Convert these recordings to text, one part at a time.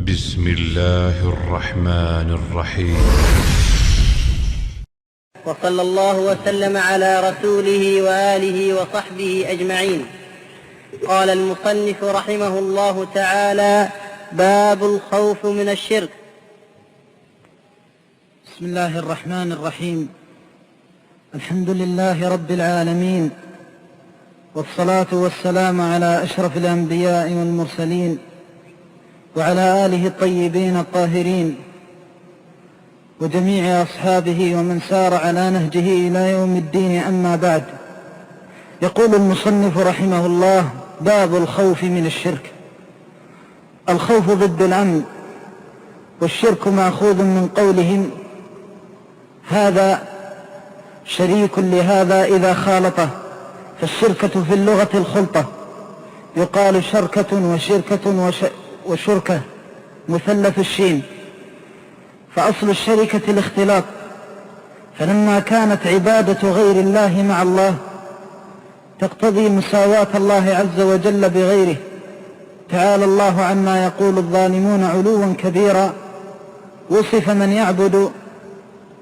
بسم الله الرحمن الرحيم. وصلى الله وسلم على رسوله وآله وصحبه أجمعين. قال المصنف رحمه الله تعالى: باب الخوف من الشرك. بسم الله الرحمن الرحيم. الحمد لله رب العالمين، والصلاة والسلام على أشرف الأنبياء والمرسلين وعلى آله الطيبين الطاهرين وجميع أصحابه ومن سار على نهجه إلى يوم الدين. أما بعد، يقول المصنف رحمه الله: باب الخوف من الشرك. الخوف ضد الأمن، والشرك مأخوذ من قولهم هذا شريك لهذا إذا خالطه، فالشركة في اللغة الخلطة، يقال شركة وشركة وشركة مثلث الشين، فأصل الشركة الاختلاط، فلما كانت عبادة غير الله مع الله تقتضي مساواة الله عز وجل بغيره، تعالى الله عما يقول الظالمون علوا كبيرا. وصف من يعبد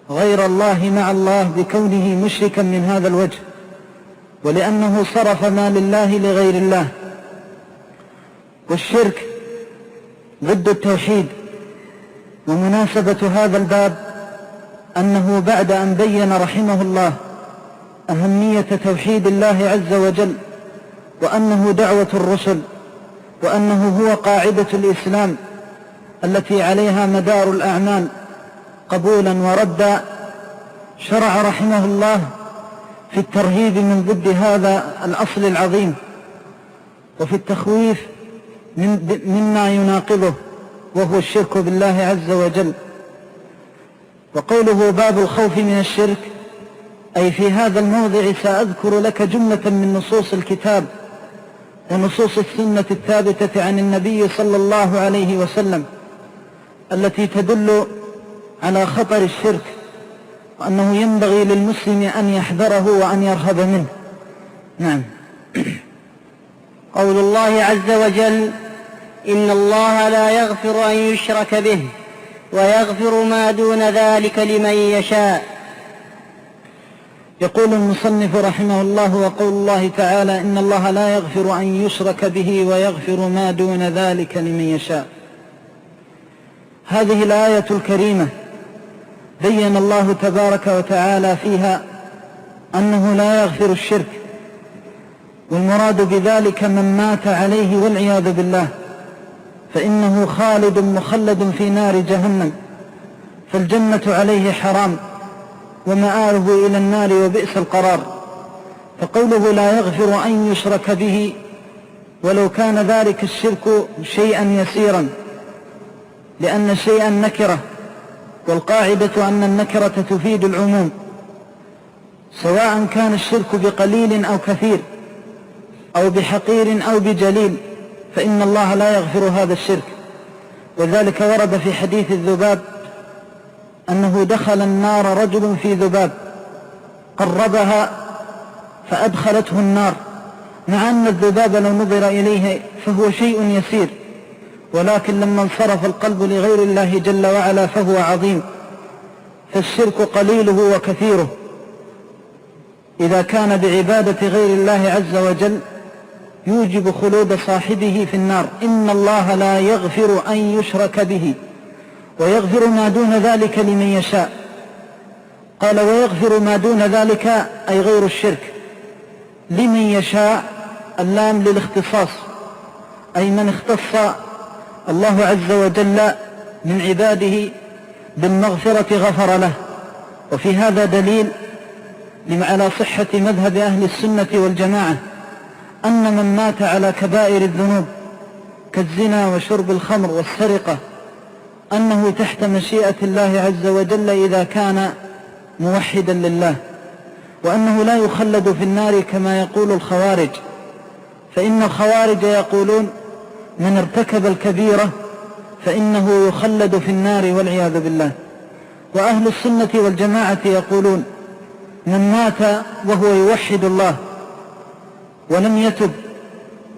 غير الله مع الله بكونه مشركا من هذا الوجه، ولأنه صرف ما لله لغير الله. والشرك ضد التوحيد. ومناسبة هذا الباب أنه بعد أن بين رحمه الله أهمية توحيد الله عز وجل، وأنه دعوة الرسل، وأنه هو قاعدة الإسلام التي عليها مدار الأعمال قبولا وردا، شرع رحمه الله في الترهيب من ضد هذا الأصل العظيم، وفي التخويف مما يناقضه، وهو الشرك بالله عز وجل. وقوله باب الخوف من الشرك، أي في هذا الموضع سأذكر لك جملة من نصوص الكتاب ونصوص السنة الثابتة عن النبي صلى الله عليه وسلم التي تدل على خطر الشرك، وأنه ينبغي للمسلم أن يحذره وأن يرهب منه. نعم. قول الله عز وجل: إن الله لا يغفر أن يشرك به ويغفر ما دون ذلك لمن يشاء. يقول المصنف رحمه الله: وقول الله تعالى: إن الله لا يغفر أن يشرك به ويغفر ما دون ذلك لمن يشاء. هذه الآية الكريمة بين الله تبارك وتعالى فيها أنه لا يغفر الشرك، والمراد بذلك من مات عليه والعياذ بالله، فإنه خالد مخلد في نار جهنم، فالجنة عليه حرام ومآله إلى النار وبئس القرار. فقوله لا يغفر أن يشرك به، ولو كان ذلك الشرك شيئا يسيرا، لأن شيئا نكرة، والقاعدة أن النكرة تفيد العموم، سواء كان الشرك بقليل أو كثير أو بحقير أو بجليل، فإن الله لا يغفر هذا الشرك. وذلك ورد في حديث الذباب أنه دخل النار رجل في ذباب قربها فأدخلته النار، مع أن الذباب لو نظر إليه فهو شيء يسير، ولكن لما انصرف القلب لغير الله جل وعلا فهو عظيم. فالشرك قليله وكثيره إذا كان بعبادة غير الله عز وجل يوجب خلود صاحبه في النار. إن الله لا يغفر أن يشرك به ويغفر ما دون ذلك لمن يشاء. قال: ويغفر ما دون ذلك أي غير الشرك. لمن يشاء اللام للاختصاص، أي من اختص الله عز وجل من عباده بالمغفرة غفر له. وفي هذا دليل على صحة مذهب أهل السنة والجماعة أن من مات على كبائر الذنوب كالزنا وشرب الخمر والسرقة أنه تحت مشيئة الله عز وجل إذا كان موحدا لله، وأنه لا يخلد في النار كما يقول الخوارج، فإن الخوارج يقولون من ارتكب الكبيرة فإنه يخلد في النار والعياذ بالله. وأهل السنة والجماعة يقولون من مات وهو يوحد الله ولم يتب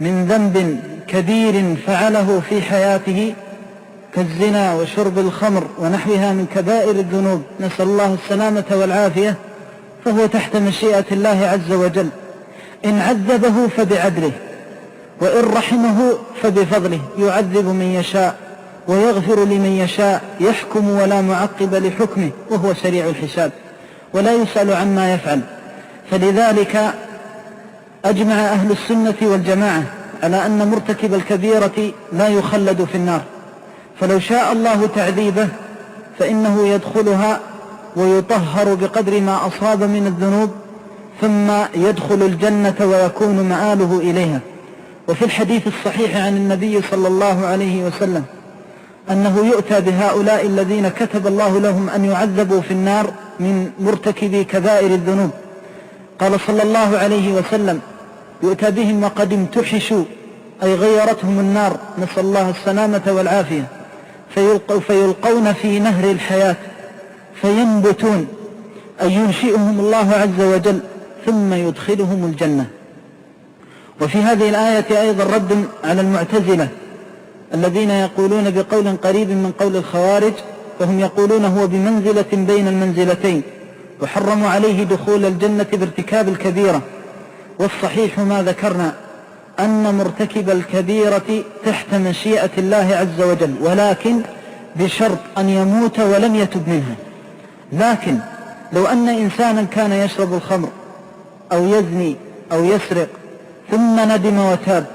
من ذنب كبير فعله في حياته كالزنا وشرب الخمر ونحوها من كبائر الذنوب، نسأل الله السلامة والعافية، فهو تحت مشيئة الله عز وجل. إن عذبه فبعدله، وإن رحمه فبفضله، يعذب من يشاء ويغفر لمن يشاء، يحكم ولا معقب لحكمه، وهو سريع الحساب ولا يسأل عما يفعل. فلذلك أجمع أهل السنة والجماعة على أن مرتكب الكبيرة لا يخلد في النار، فلو شاء الله تعذيبه فإنه يدخلها ويطهر بقدر ما أصاب من الذنوب، ثم يدخل الجنة ويكون مآله إليها. وفي الحديث الصحيح عن النبي صلى الله عليه وسلم أنه يؤتى بهؤلاء الذين كتب الله لهم أن يعذبوا في النار من مرتكبي كبائر الذنوب، قال صلى الله عليه وسلم: يؤتى بهم وقد امتحشوا، أي غيرتهم النار، نسأل الله السلامة والعافية، فيلقون في نهر الحياة فينبتون، أي ينشئهم الله عز وجل ثم يدخلهم الجنة. وفي هذه الآية أيضا رد على المعتزلة الذين يقولون بقول قريب من قول الخوارج، وهم يقولون هو بمنزلة بين المنزلتين، وحرموا عليه دخول الجنة بارتكاب الكبيرة. والصحيح ما ذكرنا أن مرتكب الكبيرة تحت مشيئة الله عز وجل، ولكن بشرط أن يموت ولم يتب منها. لكن لو أن إنسانا كان يشرب الخمر أو يزني أو يسرق ثم ندم وتاب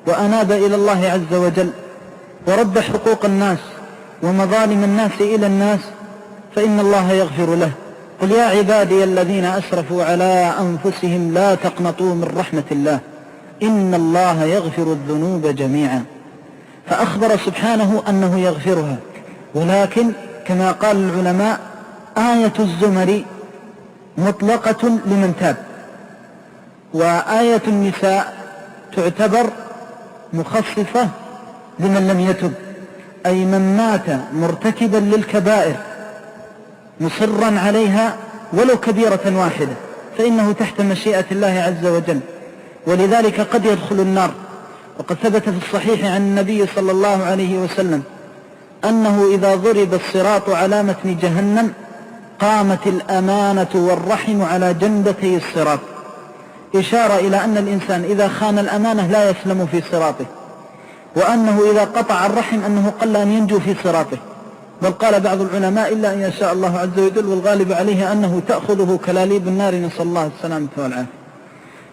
وأناب إلى الله عز وجل ورد حقوق الناس ومظالم الناس إلى الناس، فإن الله يغفر له. قل يا عبادي الذين أسرفوا على أنفسهم لا تقنطوا من رحمة الله إن الله يغفر الذنوب جميعا. فأخبر سبحانه أنه يغفرها، ولكن كما قال العلماء آية الزمر مطلقة لمن تاب، وآية النساء تعتبر مخصصة لمن لم يتب، أي من مات مرتكبا للكبائر مصرا عليها ولو كبيرة واحدة فإنه تحت مشيئة الله عز وجل، ولذلك قد يدخل النار. وقد ثبت في الصحيح عن النبي صلى الله عليه وسلم أنه إذا ضرب الصراط على متن جهنم قامت الأمانة والرحم على جنبتي الصراط، إشارة إلى أن الإنسان إذا خان الأمانة لا يسلم في صراطه، وأنه إذا قطع الرحم أنه قل أن ينجو في صراطه، بل قال بعض العلماء إلا أن يشاء الله عز وجل، والغالب عليه أنه تأخذه كلاليب النار، نسأل الله السلامة والعافية.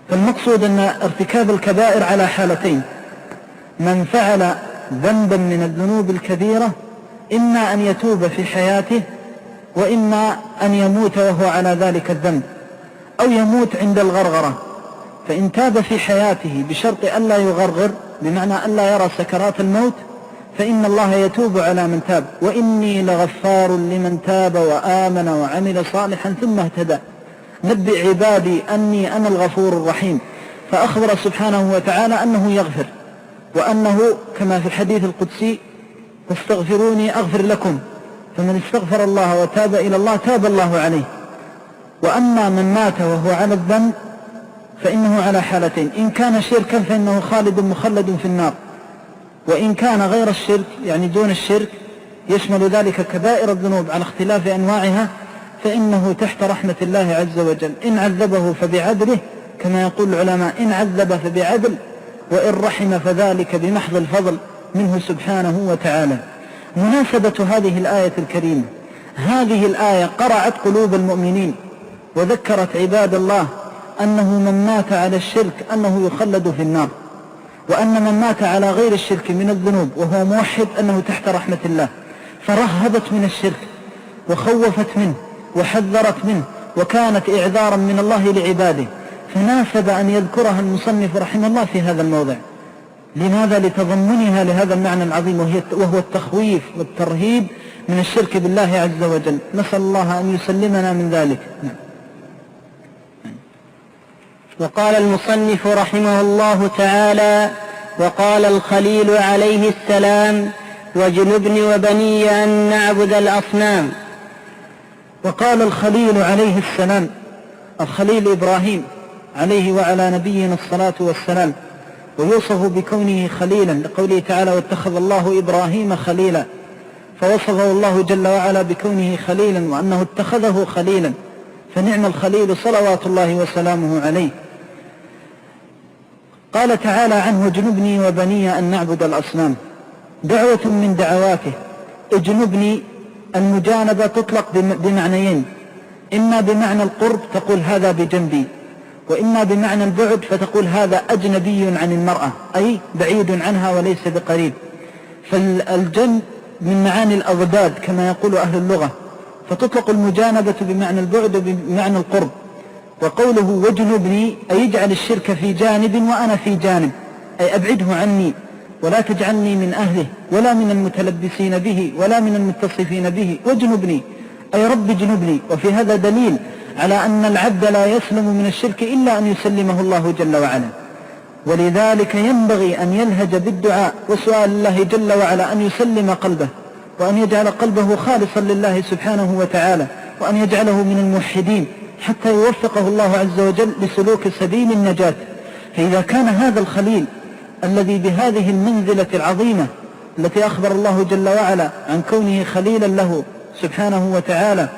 فالمقصود أن ارتكاب الكبائر على حالتين: من فعل ذنبا من الذنوب الكبيرة إما أن يتوب في حياته، وإما أن يموت وهو على ذلك الذنب، أو يموت عند الغرغرة. فإن تاب في حياته بشرط ألا يغرغر، بمعنى ألا يرى سكرات الموت، فإن الله يتوب على من تاب: وإني لغفار لمن تاب وآمن وعمل صالحا ثم اهتدى، نبئ عبادي أني أنا الغفور الرحيم. فأخبر سبحانه وتعالى أنه يغفر، وأنه كما في الحديث القدسي: فاستغفروني أغفر لكم، فمن استغفر الله وتاب إلى الله تاب الله عليه. وأما من مات وهو على الذنب فإنه على حالتين: إن كان شركا فإنه خالد مخلد في النار، وإن كان غير الشرك يعني دون الشرك يشمل ذلك كبائر الذنوب على اختلاف أنواعها، فإنه تحت رحمة الله عز وجل. إن عذبه فبعدله، كما يقول العلماء: إن عذب فبعدل، وإن رحم فذلك بمحض الفضل منه سبحانه وتعالى. مناسبة هذه الآية الكريمة: هذه الآية قرعت قلوب المؤمنين وذكرت عباد الله أنه من مات على الشرك أنه يخلد في النار، وأن من مات على غير الشرك من الذنوب وهو موحد أنه تحت رحمة الله، فرهبت من الشرك وخوفت منه وحذرت منه، وكانت إعذارا من الله لعباده. فناسب أن يذكرها المصنف رحمه الله في هذا الموضع. لماذا؟ لتضمنها لهذا المعنى العظيم، وهو التخويف والترهيب من الشرك بالله عز وجل. نسأل الله أن يسلمنا من ذلك. وقال المصنف رحمه الله تعالى: وقال الخليل عليه السلام: واجنبني وبني أن نعبد الأصنام. وقال الخليل عليه السلام، الخليل إبراهيم عليه وعلى نبينا الصلاة والسلام، ويوصف بكونه خليلا لقوله تعالى واتخذ الله إبراهيم خليلا، فوصفه الله جل وعلا بكونه خليلا وأنه اتخذه خليلا، فنعم الخليل صلوات الله وسلامه عليه. قال تعالى عنه اجنبني وبني أن نعبد الأصنام، دعوة من دعواته. اجنبني المجانبة تطلق بمعنيين، إما بمعنى القرب تقول هذا بجنبي، وإما بمعنى البعد فتقول هذا أجنبي عن المرأة، أي بعيد عنها وليس بقريب. فالجنب من معاني الأضداد كما يقول أهل اللغة، فتطلق المجانبة بمعنى البعد وبمعنى القرب. وقوله واجنبني أي يجعل الشرك في جانب وأنا في جانب، أي أبعده عني ولا تجعلني من أهله ولا من المتلبسين به ولا من المتصفين به. واجنبني أي رب اجنبني. وفي هذا دليل على أن العبد لا يسلم من الشرك إلا أن يسلمه الله جل وعلا، ولذلك ينبغي أن يلهج بالدعاء وسؤال الله جل وعلا أن يسلم قلبه، وأن يجعل قلبه خالصا لله سبحانه وتعالى، وأن يجعله من الموحدين حتى يوفقه الله عز وجل لسلوك سبيل النجاة. فإذا كان هذا الخليل الذي بهذه المنزلة العظيمة التي أخبر الله جل وعلا عن كونه خليلا له سبحانه وتعالى،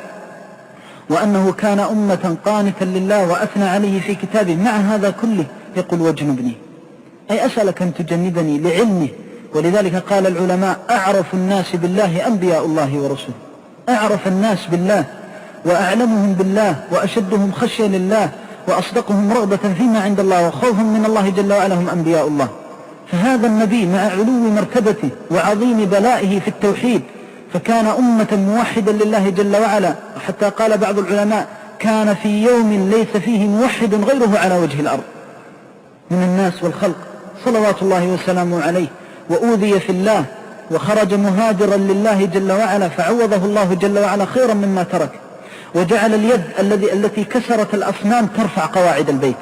وأنه كان أمة قانتا لله وأثنى عليه في كتابه، مع هذا كله يقول واجنبني، أي أسألك أن تجنبني لعلمه. ولذلك قال العلماء أعرف الناس بالله أنبياء الله ورسله، أعرف الناس بالله وأعلمهم بالله وأشدهم خشية لله وأصدقهم رغبة فيما عند الله وخوفهم من الله جل وعلا هم أنبياء الله. فهذا النبي مع علو مرتبته وعظيم بلائه في التوحيد فكان أمة موحدا لله جل وعلا، وحتى قال بعض العلماء كان في يوم ليس فيه موحد غيره على وجه الأرض من الناس والخلق صلوات الله وسلامه عليه، وأوذي في الله وخرج مهاجرا لله جل وعلا فعوضه الله جل وعلا خيرا مما ترك، وجعل اليد التي كسرت الأصنام ترفع قواعد البيت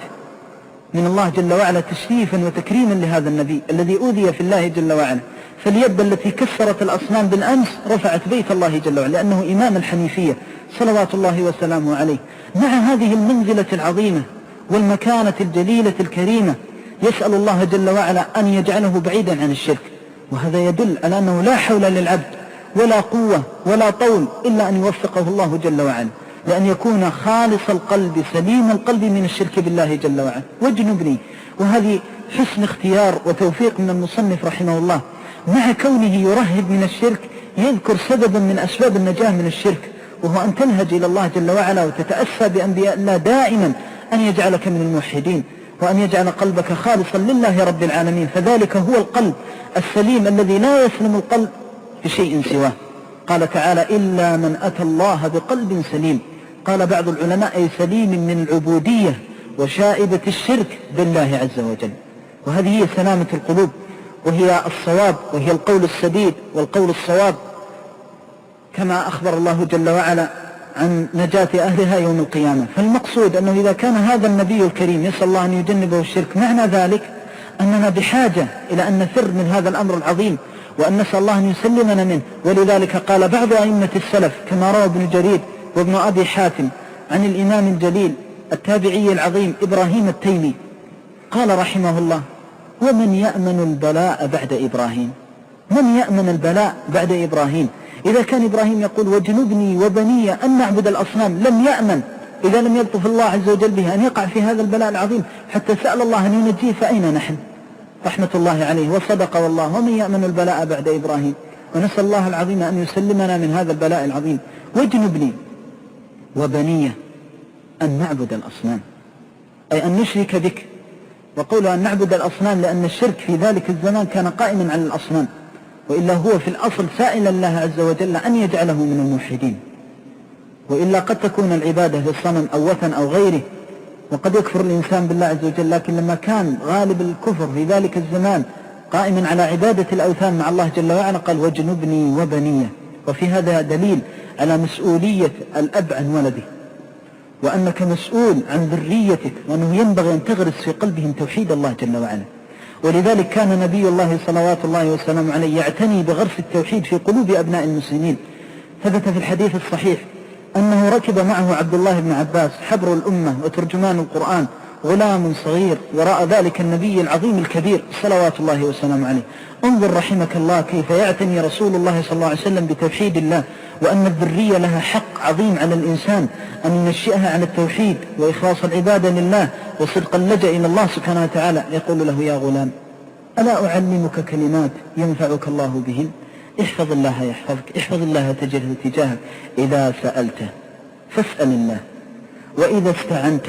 من الله جل وعلا تشريفا وتكريما لهذا النبي الذي أوذي في الله جل وعلا. فاليد التي كسرت الأصنام بالأمس رفعت بيت الله جل وعلا لأنه إمام الحنيفية صلوات الله وسلامه عليه. مع هذه المنزلة العظيمة والمكانة الجليلة الكريمة يسأل الله جل وعلا أن يجعله بعيدا عن الشرك، وهذا يدل على أنه لا حول للعبد ولا قوة ولا طول إلا أن يوفقه الله جل وعلا لأن يكون خالص القلب سليم القلب من الشرك بالله جل وعلا. واجنبني، وهذه حسن اختيار وتوفيق من المصنف رحمه الله، مع كونه يرهب من الشرك يذكر سببا من أسباب النجاة من الشرك، وهو أن تنهج إلى الله جل وعلا وتتأسى بأنبياء الله دائما أن يجعلك من الموحدين وأن يجعل قلبك خالصا لله رب العالمين، فذلك هو القلب السليم الذي لا يسلم القلب بشيء سواه. قال تعالى إلا من أتى الله بقلب سليم. قال بعض العلماء أي سليم من العبودية وشائبة الشرك بالله عز وجل. وهذه هي سلامة القلوب، وهي الصواب، وهي القول السديد والقول الصواب، كما أخبر الله جل وعلا عن نجاة أهلها يوم القيامة. فالمقصود أنه إذا كان هذا النبي الكريم يسأل الله أن يجنبه الشرك، معنى ذلك أننا بحاجة إلى أن نفر من هذا الأمر العظيم وأن نسأل الله أن يسلمنا منه. ولذلك قال بعض أئمة السلف كما روى ابن جرير وابن أبي حاتم عن الإمام الجليل التابعي العظيم إبراهيم التيمي قال رحمه الله ومن يأمن البلاء بعد إبراهيم؟ من يأمن البلاء بعد إبراهيم؟ إذا كان إبراهيم يقول واجنبني وبني أن نعبد الأصنام، لم يأمن إذا لم يلطف الله عز وجل به أن يقع في هذا البلاء العظيم حتى سأل الله أن ينجيه، فأين نحن؟ رحمة الله عليه وصدق والله. ومن يأمن البلاء بعد إبراهيم؟ ونسأل الله العظيم أن يسلمنا من هذا البلاء العظيم. واجنبني وبني أن نعبد الأصنام، أي أن نشرك بك. وقول أن نعبد الأصنام لأن الشرك في ذلك الزمان كان قائما على الأصنام، وإلا هو في الأصل سائلا الله عز وجل أن يجعله من الموحدين، وإلا قد تكون العبادة للصنم أو وثن أو غيره، وقد يكفر الإنسان بالله عز وجل. لكن لما كان غالب الكفر في ذلك الزمان قائما على عبادة الأوثان مع الله جل وعلا قال واجنبني وبني. وفي هذا دليل على مسؤولية الأب عن ولده، وأنك مسؤول عن ذريتك، وأنه ينبغي أن تغرس في قلبهم توحيد الله جل وعلا. ولذلك كان نبي الله صلوات الله وسلامه عليه يعتني بغرس التوحيد في قلوب أبناء المسلمين. ثبت في الحديث الصحيح أنه ركب معه عبد الله بن عباس حبر الأمة وترجمان القرآن، غلام صغير وراء ذلك النبي العظيم الكبير صلوات الله وسلامه عليه. انظر رحمك الله كيف يعتني رسول الله صلى الله عليه وسلم بتوحيد الله، وأن الذرية لها حق عظيم على الإنسان أن ينشئها على التوحيد وإخلاص العبادة لله وصدق اللجأ إلى الله سبحانه وتعالى. يقول له: يا غلام، ألا أعلمك كلمات ينفعك الله بهن؟ احفظ الله يحفظك، احفظ الله تجده تجاهك. إذا سألت فاسأل الله، وإذا استعنت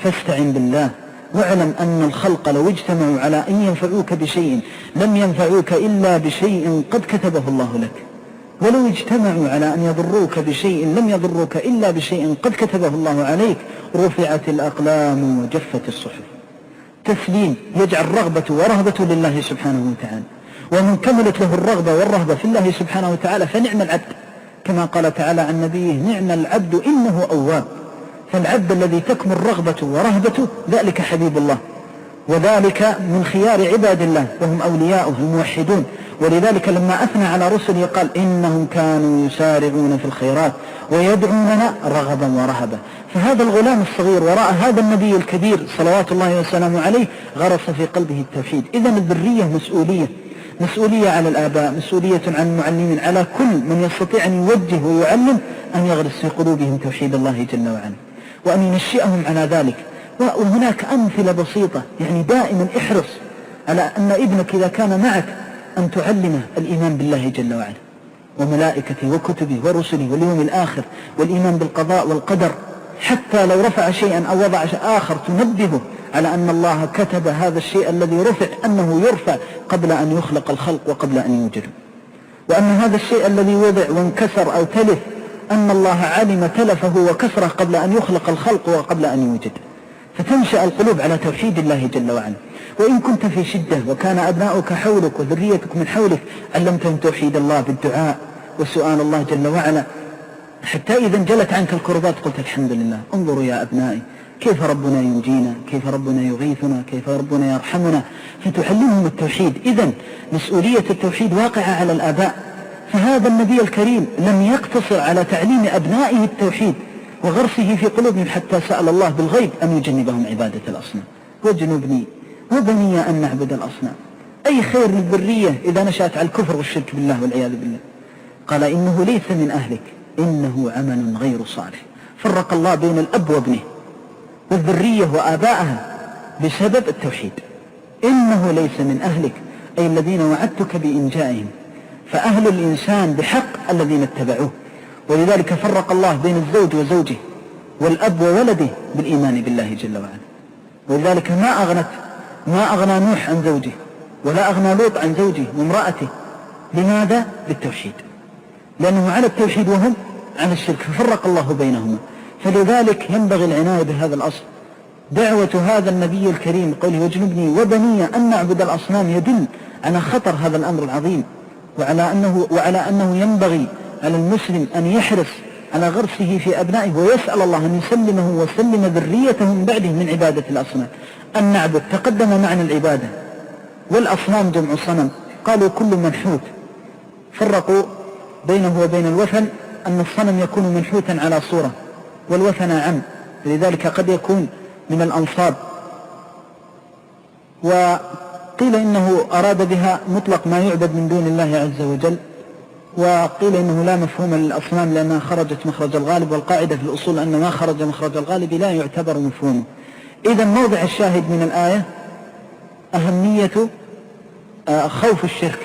فاستعن بالله، واعلم أن الخلق لو اجتمعوا على أن ينفعوك بشيء لم ينفعوك إلا بشيء قد كتبه الله لك، ولو اجتمعوا على أن يضروك بشيء لم يضروك إلا بشيء قد كتبه الله عليك. رفعت الأقلام وجفت الصحف. تسليم يجعل رغبة ورهبة لله سبحانه وتعالى، ومن كملت له الرغبة والرهبة في الله سبحانه وتعالى فنعم العبد، كما قال تعالى عن نبيه: نعم العبد إنه أواب. فالعبد الذي تكمل رغبته ورهبته ذلك حبيب الله، وذلك من خيار عباد الله وهم أولياؤه الموحدون. ولذلك لما أثنى على رسله قال: إنهم كانوا يسارعون في الخيرات ويدعوننا رغبا ورهبا. فهذا الغلام الصغير وراء هذا النبي الكبير صلوات الله وسلامه عليه غرس في قلبه التوحيد. إذن الذرية مسؤولية على الآباء، مسؤولية عن المعلمين، على كل من يستطيع أن يوجه ويعلم أن يغرس في قلوبهم توحيد الله جل وعلا، وأن ينشئهم على ذلك. وهناك أمثلة بسيطة، يعني دائما احرص على أن ابنك إذا كان معك أن تعلمه الإيمان بالله جل وعلا وملائكته وكتبه ورسله واليوم الآخر والإيمان بالقضاء والقدر، حتى لو رفع شيئا أو وضع شيء آخر تنبهه على أن الله كتب هذا الشيء الذي رفع أنه يرفع قبل أن يخلق الخلق وقبل أن يوجد، وأن هذا الشيء الذي وضع وانكسر أو تلف أن الله علم تلفه وكسره قبل أن يخلق الخلق وقبل أن يوجد. فتنشأ القلوب على توحيد الله جل وعلا. وإن كنت في شدة وكان أبناؤك حولك وذريتك من حولك علمتهم توحيد الله بالدعاء وسؤال الله جل وعلا، حتى إذا انجلت عنك الكربات قلت: الحمد لله، انظروا يا أبنائي كيف ربنا ينجينا، كيف ربنا يغيثنا، كيف ربنا يرحمنا. فتعلمهم التوحيد. إذن مسؤولية التوحيد واقعة على الآباء. فهذا النبي الكريم لم يقتصر على تعليم أبنائه التوحيد وغرسه في قلوبهم، حتى سأل الله بالغيب أن يجنبهم عبادة الأصنام. واجنبني وبني أن نعبد الأصنام. أي خير للذرية إذا نشأت على الكفر والشرك بالله والعياذ بالله. قال: إنه ليس من أهلك إنه عمل غير صالح. فرق الله بين الأب وابنه والذرية وآبائها بسبب التوحيد. إنه ليس من أهلك أي الذين وعدتك بإنجائهم، فأهل الإنسان بحق الذين اتبعوه. ولذلك فرق الله بين الزوج وزوجه والأب وولده بالإيمان بالله جل وعلا. ولذلك ما أغنى نوح عن زوجه ولا أغنى لوط عن زوجه وامرأته. لماذا؟ بالتوحيد، لأنه على التوحيد وهم على الشرك، ففرق الله بينهما. فلذلك ينبغي العناية بهذا الأصل. دعوة هذا النبي الكريم قوله: واجنبني وبني أن نعبد الأصنام، يدل على خطر هذا الأمر العظيم، وعلى أنه ينبغي على المسلم أن يحرص على غرسه في أبنائه ويسأل الله أن يسلمه وسلم ذريته من بعده من عبادة الأصنام. أن نعبد تقدم معنى العبادة، والأصنام جمع صنم. قالوا كل منحوت، فرقوا بينه وبين الوثن أن الصنم يكون منحوتا على صورة، والوثن عم، لذلك قد يكون من الأنصاب. وقيل إنه أراد بها مطلق ما يعبد من دون الله عز وجل، وقيل إنه لا مفهوم للأصنام لأنها خرجت مخرج الغالب، والقاعدة في الأصول أن ما خرج مخرج الغالب لا يعتبر مفهومه. إذا موضع الشاهد من الآية أهمية خوف الشرك،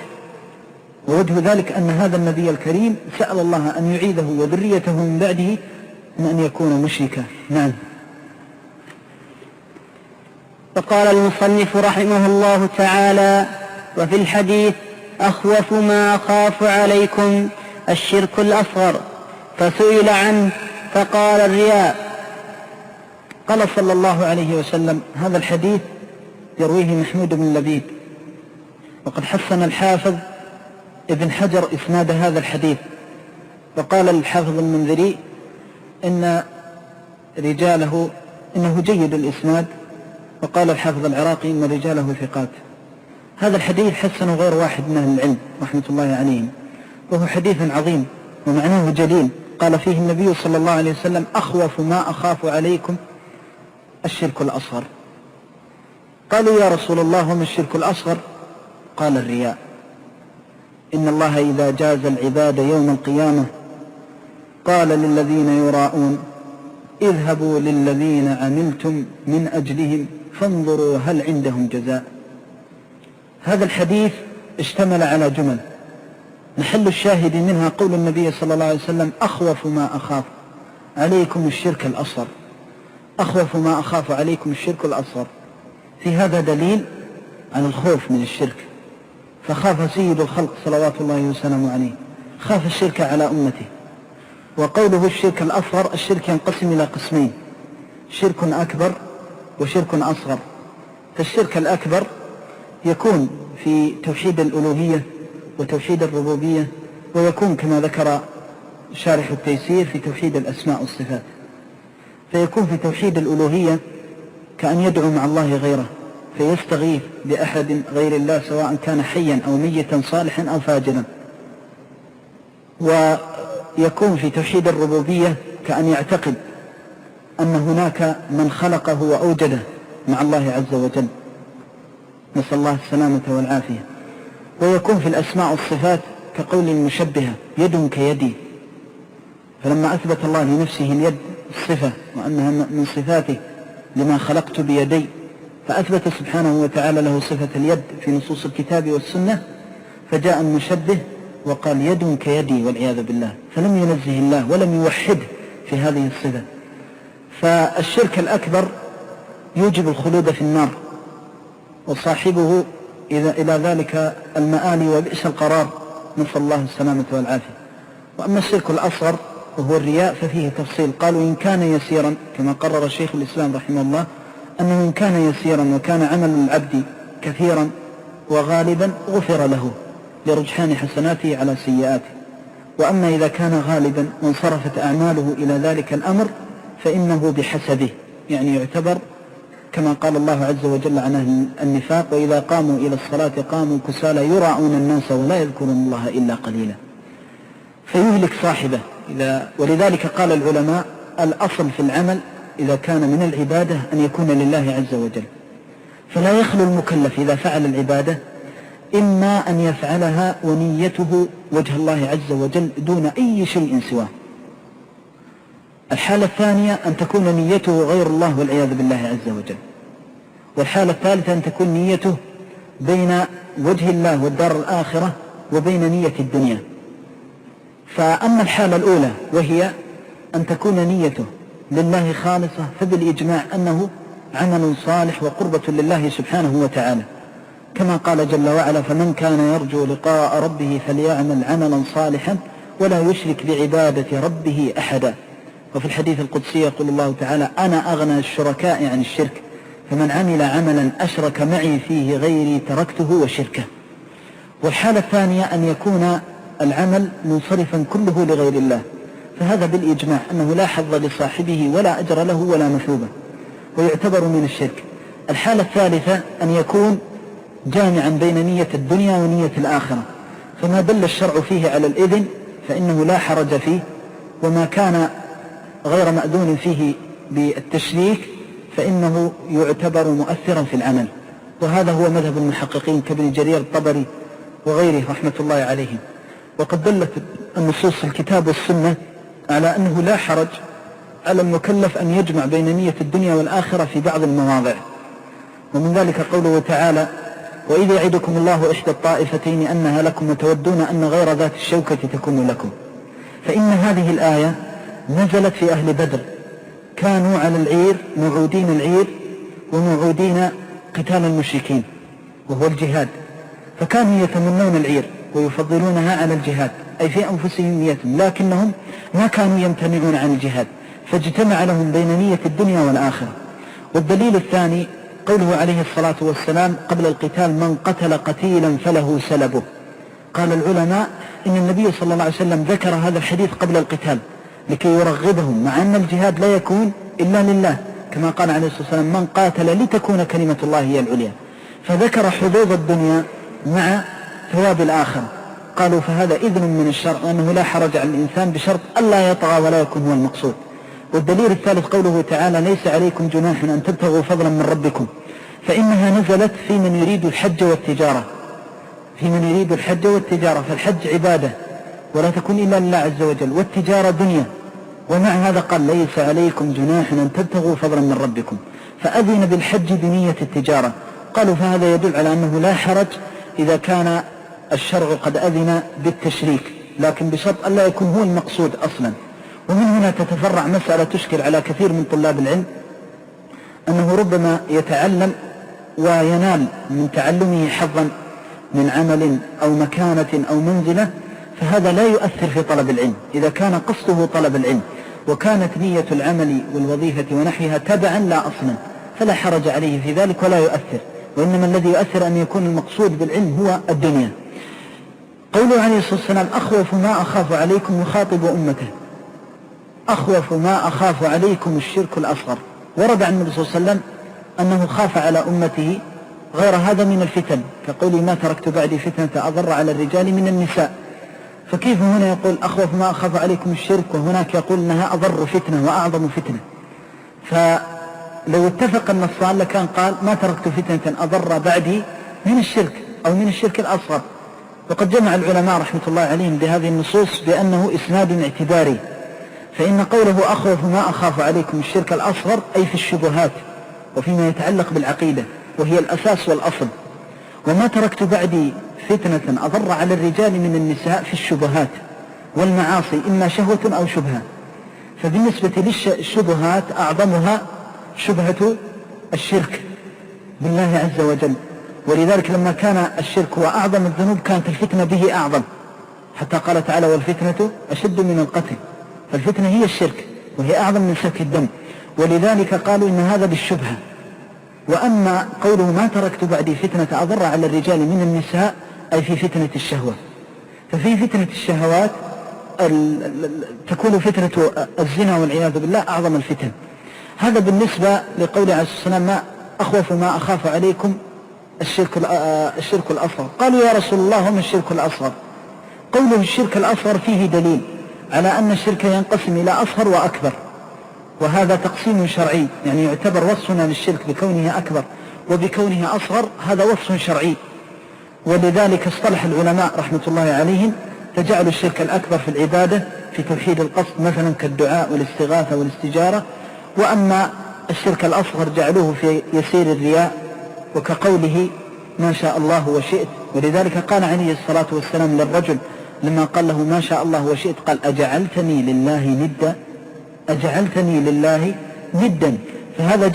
ووجه ذلك أن هذا النبي الكريم سأل الله أن يعيده وذريته من بعده من أن يكون مشركا. نعم. فقال المصنف رحمه الله تعالى: وفي الحديث: أخوف ما أخاف عليكم الشرك الأصغر، فسئل عنه فقال: الرياء. قال صلى الله عليه وسلم: هذا الحديث يرويه محمود بن لبيد، وقد حسن الحافظ ابن حجر إسناد هذا الحديث، وقال الحافظ المنذري إن رجاله إنه جيد الإسناد، وقال الحافظ العراقي إن رجاله ثقات. هذا الحديث حسنه غير واحد من أهل العلم رحمة الله عليهم، وهو حديث عظيم ومعناه جليل. قال فيه النبي صلى الله عليه وسلم: أخوف ما أخاف عليكم الشرك الأصغر. قالوا يا رسول الله وما الشرك الأصغر؟ قال الرياء. إن الله إذا جاز العباد يوم القيامة قال للذين يراءون اذهبوا للذين عملتم من أجلهم فانظروا هل عندهم جزاء. هذا الحديث اشتمل على جمل، محل الشاهد منها قول النبي صلى الله عليه وسلم أخوف ما أخاف عليكم الشرك الأصغر، أخوف ما أخاف عليكم الشرك الأصغر. في هذا دليل على الخوف من الشرك، فخاف سيد الخلق صلوات الله وسلامه عليه، خاف الشرك على أمته. وقوله الشرك الأصغر، الشرك ينقسم إلى قسمين، شرك أكبر وشرك أصغر. فالشرك الأكبر يكون في توحيد الألوهية وتوحيد الربوبية، ويكون كما ذكر شارح التيسير في توحيد الأسماء والصفات. فيكون في توحيد الألوهية كأن يدعو مع الله غيره فيستغيث بأحد غير الله سواء كان حيا أو ميتا صالحا أو فاجرا. ويكون في توحيد الربوبية كأن يعتقد أن هناك من خلقه وأوجده مع الله عز وجل، نسأل الله السلامة والعافية. ويكون في الأسماء والصفات كقول المشبهة يد كيدي، فلما أثبت الله لنفسه اليد الصفة وأنها من صفاته لما خلقت بيدي، فأثبت سبحانه وتعالى له صفة اليد في نصوص الكتاب والسنة، فجاء المشبه وقال يد كيدي والعياذ بالله، فلم ينزه الله ولم يوحده في هذه الصفة. فالشرك الأكبر يوجب الخلود في النار وصاحبه إلى ذلك المآل وبئس القرار، نسأل الله السلامة والعافية. وأما الشرك الأصغر وهو الرياء ففيه تفصيل، قالوا إن كان يسيرا كما قرر شيخ الإسلام رحمه الله أنه إن كان يسيرا وكان عمل العبد كثيرا وغالبا غفر له لرجحان حسناته على سيئاته. وأما إذا كان غالبا وانصرفت أعماله إلى ذلك الأمر فإنه بحسبه، يعني يعتبر كما قال الله عز وجل عن أهل النفاق وإذا قاموا إلى الصلاة قاموا كسالى يراءون الناس ولا يذكرون الله إلا قليلا، فيهلك صاحبه. ولذلك قال العلماء الأصل في العمل إذا كان من العبادة أن يكون لله عز وجل، فلا يخلو المكلف إذا فعل العبادة إما أن يفعلها ونيته وجه الله عز وجل دون أي شيء سواه. الحالة الثانية أن تكون نيته غير الله والعياذ بالله عز وجل. والحالة الثالثة أن تكون نيته بين وجه الله والدار الآخرة وبين نية الدنيا. فأما الحالة الأولى وهي أن تكون نيته لله خالصة فبالإجماع أنه عمل صالح وقربة لله سبحانه وتعالى، كما قال جل وعلا فمن كان يرجو لقاء ربه فليعمل عملا صالحا ولا يشرك بعبادة ربه أحدا. وفي الحديث القدسي يقول الله تعالى أنا أغنى الشركاء عن الشرك، فمن عمل عملا أشرك معي فيه غيري تركته وشركه. والحالة الثانية أن يكون العمل منصرفا كله لغير الله، فهذا بالإجماع أنه لا حظ لصاحبه ولا أجر له ولا مثوبة ويعتبر من الشرك. الحالة الثالثة أن يكون جامعا بين نية الدنيا ونية الآخرة، فما دل الشرع فيه على الإذن فإنه لا حرج فيه، وما كان غير مأذون فيه بالتشريك فإنه يعتبر مؤثرا في العمل. وهذا هو مذهب المحققين كابن جرير الطبري وغيره رحمة الله عليهم. وقد دلت النصوص في الكتاب والسنة على أنه لا حرج على المكلف أن يجمع بين نية الدنيا والآخرة في بعض المواضع. ومن ذلك قوله تعالى وإذ يعدكم الله إحدى الطائفتين أنها لكم وتودون أن غير ذات الشوكة تكون لكم. فإن هذه الآية نزلت في أهل بدر، كانوا على العير موعودين العير وموعودين قتال المشركين وهو الجهاد، فكانوا يتمنون العير ويفضلونها على الجهاد أي في أنفسهم نيتهم، لكنهم ما كانوا يمتنعون عن الجهاد، فاجتمع لهم بين نية الدنيا والآخرة. والدليل الثاني قوله عليه الصلاة والسلام قبل القتال من قتل قتيلا فله سلبه. قال العلماء إن النبي صلى الله عليه وسلم ذكر هذا الحديث قبل القتال لكي يرغبهم، مع أن الجهاد لا يكون إلا لله كما قال عليه الصلاة والسلام من قاتل لتكون كلمة الله هي العليا، فذكر حظوظ الدنيا مع ثواب الآخرة. قالوا فهذا إذن من الشرع وأنه لا حرج على الإنسان بشرط ألا يطغى ولا يكون هو المقصود. والدليل الثالث قوله تعالى ليس عليكم جناح أن تبتغوا فضلا من ربكم، فإنها نزلت في من يريد الحج والتجارة، فالحج عبادة ولا تكون إلا لله عز وجل، والتجارة دنيا، ومع هذا قال ليس عليكم جناح أن تبتغوا فضلا من ربكم، فأذن بالحج بنية التجارة. قالوا فهذا يدل على أنه لا حرج إذا كان الشرع قد أذن بالتشريك، لكن بشرط ألا يكون هو المقصود أصلا. ومن هنا تتفرع مسألة تشكل على كثير من طلاب العلم، أنه ربما يتعلم وينال من تعلمه حظا من عمل أو مكانة أو منزلة، فهذا لا يؤثر في طلب العلم إذا كان قصده طلب العلم وكانت نية العمل والوظيفة ونحيها تبعا لا أصلا، فلا حرج عليه في ذلك ولا يؤثر. وإنما الذي يؤثر أن يكون المقصود بالعلم هو الدنيا. قوله عليه الصلاة والسلام أخوف ما أخاف عليكم، يخاطب أمته، أخوف ما أخاف عليكم الشرك الأصغر. ورد عن النبي صلى الله عليه وسلم أنه خاف على أمته غير هذا من الفتن، كقوله ما تركت بعدي فتنة أضر على الرجال من النساء. فكيف هنا يقول أخوف ما أخاف عليكم الشرك، وهناك يقول أنها أضر فتنة وأعظم فتنة؟ فلو اتفق النصان لكان قال ما تركت فتنة أضر بعدي من الشرك أو من الشرك الأصغر. وقد جمع العلماء رحمة الله عليهم بهذه النصوص بأنه إسناد اعتباري، فإن قوله أخوف ما أخاف عليكم الشرك الأصغر أي في الشبهات وفيما يتعلق بالعقيدة وهي الأساس والأصل، وما تركت بعدي فتنة أضر على الرجال من النساء في الشبهات والمعاصي، إما شهوة أو شبهة. فبالنسبة للشبهات أعظمها شبهة الشرك بالله عز وجل، ولذلك لما كان الشرك هو أعظم الذنوب كانت الفتنة به أعظم، حتى قال تعالى والفتنة أشد من القتل. فالفتنة هي الشرك وهي أعظم من سفك الدم، ولذلك قالوا إن هذا بالشبهة. وأما قوله ما تركت بعدي فتنة أضر على الرجال من النساء أي في فتنة الشهوة. ففي فتنة الشهوات تكون فتنة الزنا والعياذ بالله أعظم الفتن. هذا بالنسبة لقول عليه الصلاة والسلام ما أخوف ما أخاف عليكم الشرك الأصغر. قالوا يا رسول الله وما الشرك الأصغر؟ قوله الشرك الأصغر فيه دليل على أن الشرك ينقسم إلى أصغر وأكبر، وهذا تقسيم شرعي، يعني يعتبر وصفنا للشرك بكونه أكبر وبكونه أصغر هذا وصف شرعي. ولذلك اصطلح العلماء رحمة الله عليهم فجعلوا الشرك الأكبر في العبادة في توحيد القصد مثلا كالدعاء والاستغاثة والاستجارة، وأما الشرك الأصغر جعلوه في يسير الرياء وكقوله ما شاء الله وشئت. ولذلك قال عليه الصلاة والسلام للرجل لما قال له ما شاء الله وشئت قال أجعلتني لله ندا. فهذا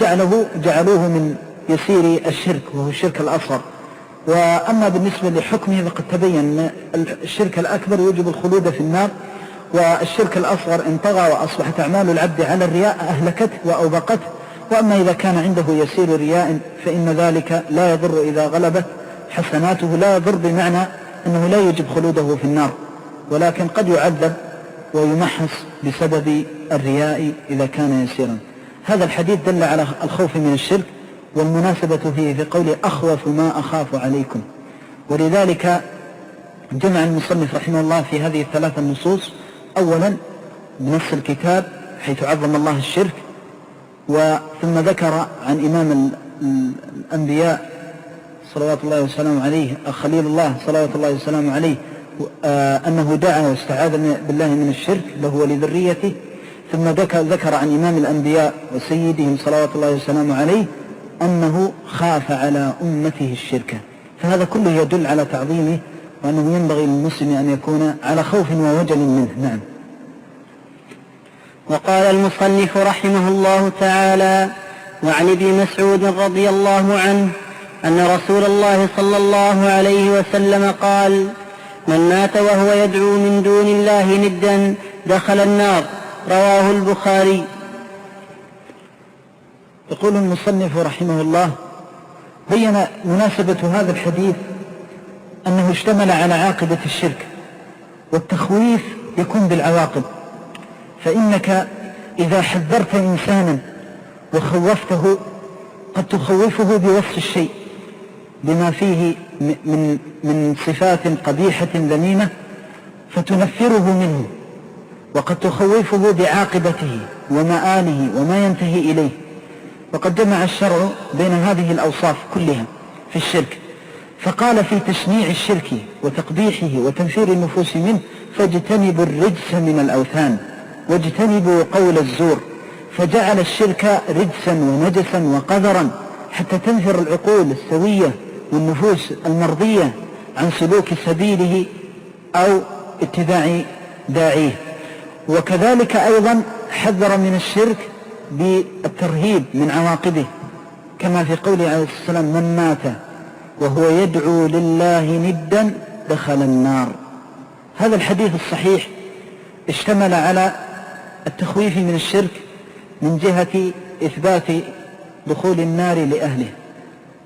جعلوه من يسير الشرك وهو الشرك الأصغر. وأما بالنسبة لحكمه فقد تبين أن الشرك الأكبر يوجب الخلود في النار، والشرك الأصغر إن طغى وأصبحت أعمال العبد على الرياء أهلكته وأوبقته. وأما إذا كان عنده يسير رياء فإن ذلك لا يضر إذا غلبت حسناته، لا يضر بمعنى أنه لا يجب خلوده في النار، ولكن قد يعذب ويمحص بسبب الرياء إذا كان يسيرا. هذا الحديث دل على الخوف من الشرك، والمناسبة فيه في قوله أخوف ما أخاف عليكم. ولذلك جمع المصنف رحمه الله في هذه الثلاث النصوص، أولا بنص الكتاب حيث عظم الله الشرك، ثم ذكر عن إمام الأنبياء صلوات الله وسلامه عليه خليل الله صلوات الله وسلامه عليه أنه دعا واستعاذ بالله من الشرك له ولذريته، ثم ذكر عن إمام الأنبياء وسيدهم صلوات الله وسلامه عليه أنه خاف على أمته الشرك. فهذا كله يدل على تعظيمه وأنه ينبغي للمسلم أن يكون على خوف ووجل منه. نعم. وقال المصنف رحمه الله تعالى وعن ابن مسعود رضي الله عنه أن رسول الله صلى الله عليه وسلم قال من مات وهو يدعو من دون الله ندا دخل النار، رواه البخاري. يقول المصنف رحمه الله بين مناسبة هذا الحديث أنه اشتمل على عاقبة الشرك، والتخويف يكون بالعواقب. فإنك إذا حذرت إنسانا وخوفته قد تخوفه بوصف الشيء بما فيه من صفات قبيحة ذميمة فتنفره منه، وقد تخوفه بعاقبته ومآله وما ينتهي إليه. وقد جمع الشرع بين هذه الأوصاف كلها في الشرك، فقال في تشنيع الشرك وتقبيحه وتنفير النفوس منه: فاجتنبوا الرجس من الأوثان واجتنبوا قول الزور، فجعل الشرك رجسا ونجسا وقذرا حتى تنفر العقول السوية والنفوس المرضية عن سلوك سبيله أو اتباع داعيه. وكذلك أيضا حذر من الشرك بالترهيب من عواقبه، كما في قوله عليه الصلاة والسلام: من مات وهو يدعو لله ندا دخل النار. هذا الحديث الصحيح اشتمل على التخويف من الشرك من جهة إثبات دخول النار لأهله،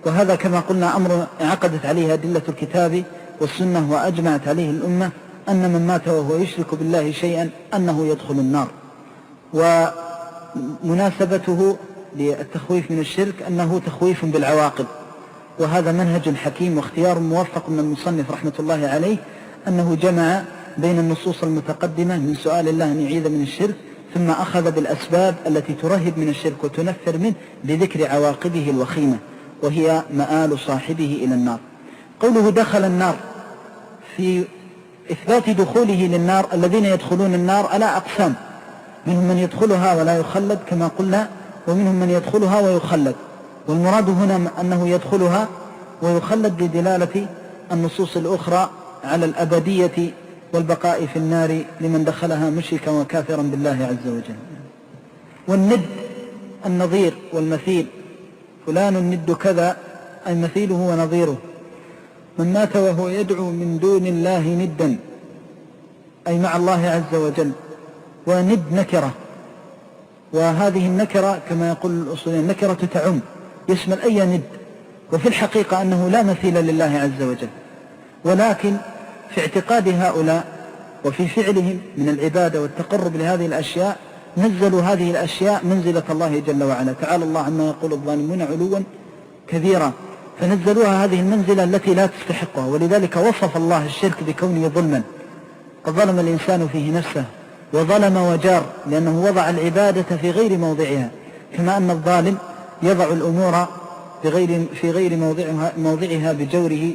وهذا كما قلنا أمر عقدت عليه أدلة الكتاب والسنة وأجمعت عليه الأمة، أن من مات وهو يشرك بالله شيئا أنه يدخل النار. ومناسبته للتخويف من الشرك أنه تخويف بالعواقب، وهذا منهج حكيم واختيار موفق من المصنف رحمة الله عليه، أنه جمع بين النصوص المتقدمة من سؤال الله أن يعيذ من الشرك، ثم أخذ بالأسباب التي ترهب من الشرك وتنفر منه بذكر عواقبه الوخيمة، وهي مآل صاحبه إلى النار. قوله دخل النار في إثبات دخوله للنار، الذين يدخلون النار على أقسام: منهم من يدخلها ولا يخلد كما قلنا، ومنهم من يدخلها ويخلد، والمراد هنا أنه يدخلها ويخلد لدلالة النصوص الأخرى على الأبدية والبقاء في النار لمن دخلها مشركا وكافرا بالله عز وجل. والند النظير والمثيل: فلان الند كذا، أي مثيله ونظيره. من مات وهو يدعو من دون الله ندا، أي مع الله عز وجل. وند نكرة، وهذه النكرة كما يقول الأصوليين النكرة تعم، يشمل أي ند، وفي الحقيقة أنه لا مثيل لله عز وجل، ولكن في اعتقاد هؤلاء وفي فعلهم من العبادة والتقرب لهذه الأشياء نزلوا هذه الأشياء منزلة الله جل وعلا. تعالى الله عما يقول الظالمون علوا كبيرا، فنزلوها هذه المنزلة التي لا تستحقها. ولذلك وصف الله الشرك بكونه ظلما، قد ظلم الإنسان فيه نفسه وظلم وجار، لأنه وضع العبادة في غير موضعها، كما أن الظالم يضع الأمور في غير موضعها بجوره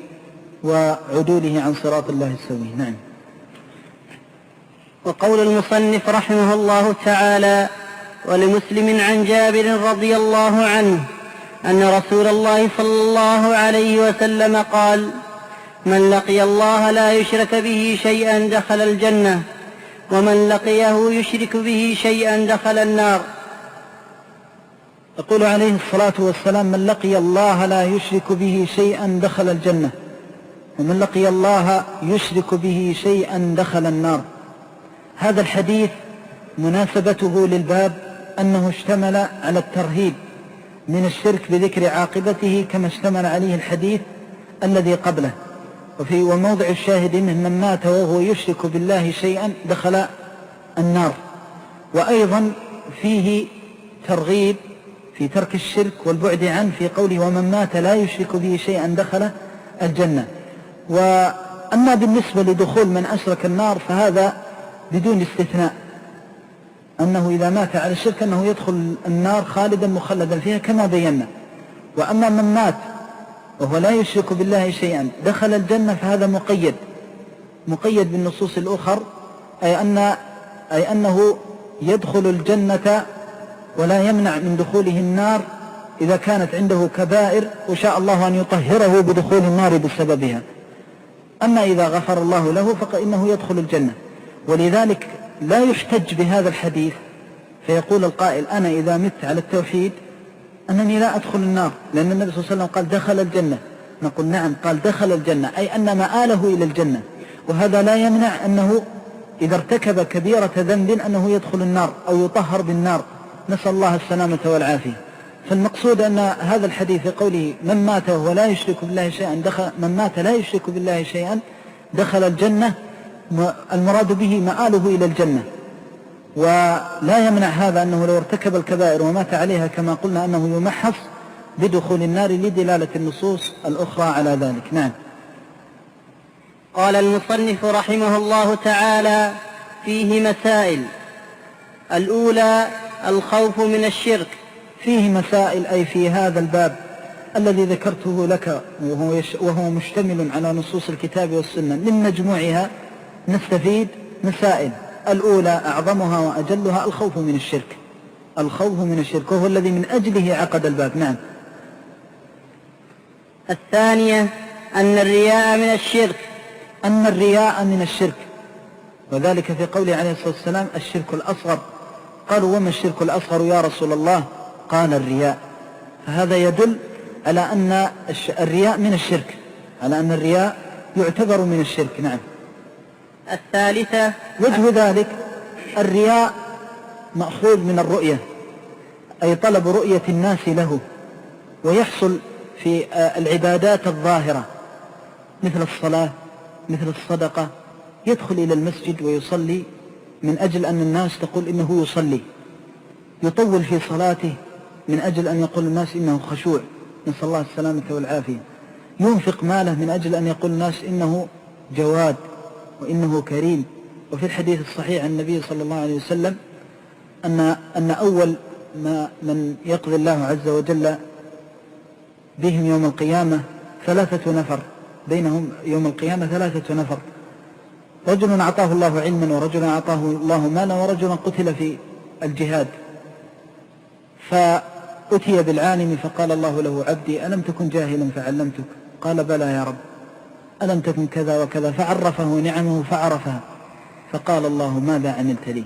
وعدوله عن صراط الله السوي. نعم. وقول المصنف رحمه الله تعالى: ولمسلم عن جابر رضي الله عنه أن رسول الله صلى الله عليه وسلم قال: من لقي الله لا يشرك به شيئا دخل الجنة، ومن لقيه يشرك به شيئا دخل النار. يقول عليه الصلاة والسلام: من لقي الله لا يشرك به شيئا دخل الجنة، ومن لقي الله يشرك به شيئا دخل النار. هذا الحديث مناسبته للباب أنه اشتمل على الترهيب من الشرك بذكر عاقبته، كما اشتمل عليه الحديث الذي قبله. وموضع الشاهد منه: من مات وهو يشرك بالله شيئا دخل النار. وأيضا فيه ترغيب في ترك الشرك والبعد عنه في قوله: ومن مات لا يشرك به شيئا دخل الجنة. وأما بالنسبة لدخول من أشرك النار فهذا بدون استثناء، أنه إذا مات على الشرك أنه يدخل النار خالدا مخلدا فيها كما بينا. وأما من مات وهو لا يشرك بالله شيئا دخل الجنة فهذا مقيد بالنصوص الأخر، أي أنه يدخل الجنة ولا يمنع من دخوله النار إذا كانت عنده كبائر وشاء الله أن يطهره بدخول النار بسببها. أما إذا غفر الله له فإنه يدخل الجنة. ولذلك لا يحتج بهذا الحديث فيقول القائل: أنا إذا مت على التوحيد أنني لا أدخل النار، لأن النبي صلى الله عليه وسلم قال دخل الجنة. نقول نعم، قال دخل الجنة، أي أن مآله إلى الجنة، وهذا لا يمنع أنه إذا ارتكب كبيرة ذنب أنه يدخل النار أو يطهر بالنار، نسأل الله السلامة والعافية. فالمقصود أن هذا الحديث قوله: من مات وهو لا يشرك بالله شيئا من مات لا يشرك بالله شيئا دخل الجنة، المراد به مآله إلى الجنة. ولا يمنع هذا أنه لو ارتكب الكبائر ومات عليها كما قلنا أنه يمحص بدخول النار لدلالة النصوص الأخرى على ذلك. نعم. قال المصنف رحمه الله تعالى: فيه مسائل. الأولى: الخوف من الشرك فيه مسائل، أي في هذا الباب الذي ذكرته لك وهو مشتمل على نصوص الكتاب والسنة، من مجموعها نستفيد مسائل. الأولى أعظمها وأجلها الخوف من الشرك، الخوف من الشرك، وهو الذي من أجله عقد الباب. نعم. الثانية أن الرياء من الشرك، أن الرياء من الشرك، وذلك في قوله عليه الصلاة والسلام الشرك الأصغر. قالوا وما الشرك الأصغر يا رسول الله؟ قال الرياء. فهذا يدل على أن الرياء من الشرك، على أن الرياء يعتبر من الشرك. نعم. الثالثة وجه ذلك الرياء مأخوذ من الرؤية، أي طلب رؤية الناس له، ويحصل في العبادات الظاهرة مثل الصلاة مثل الصدقة. يدخل إلى المسجد ويصلي من أجل أن الناس تقول إنه يصلي، يطول في صلاته من أجل أن يقول الناس إنه خشوع، نسأل الله السلامة والعافية. ينفق ماله من أجل أن يقول الناس إنه جواد وإنه كريم. وفي الحديث الصحيح عن النبي صلى الله عليه وسلم أن أول من يقضي الله عز وجل بهم يوم القيامة 3 نفر، بينهم يوم القيامة 3 نفر: رجل أعطاه الله علما، ورجل أعطاه الله مالا، ورجل قتل في الجهاد. فأتي بالعالم فقال الله له: عبدي ألم تكن جاهلا فعلمتك؟ قال: بلى يا رب. ألم تكن كذا وكذا؟ فعرفه نعمه فعرفها. فقال الله: ماذا عملت لي؟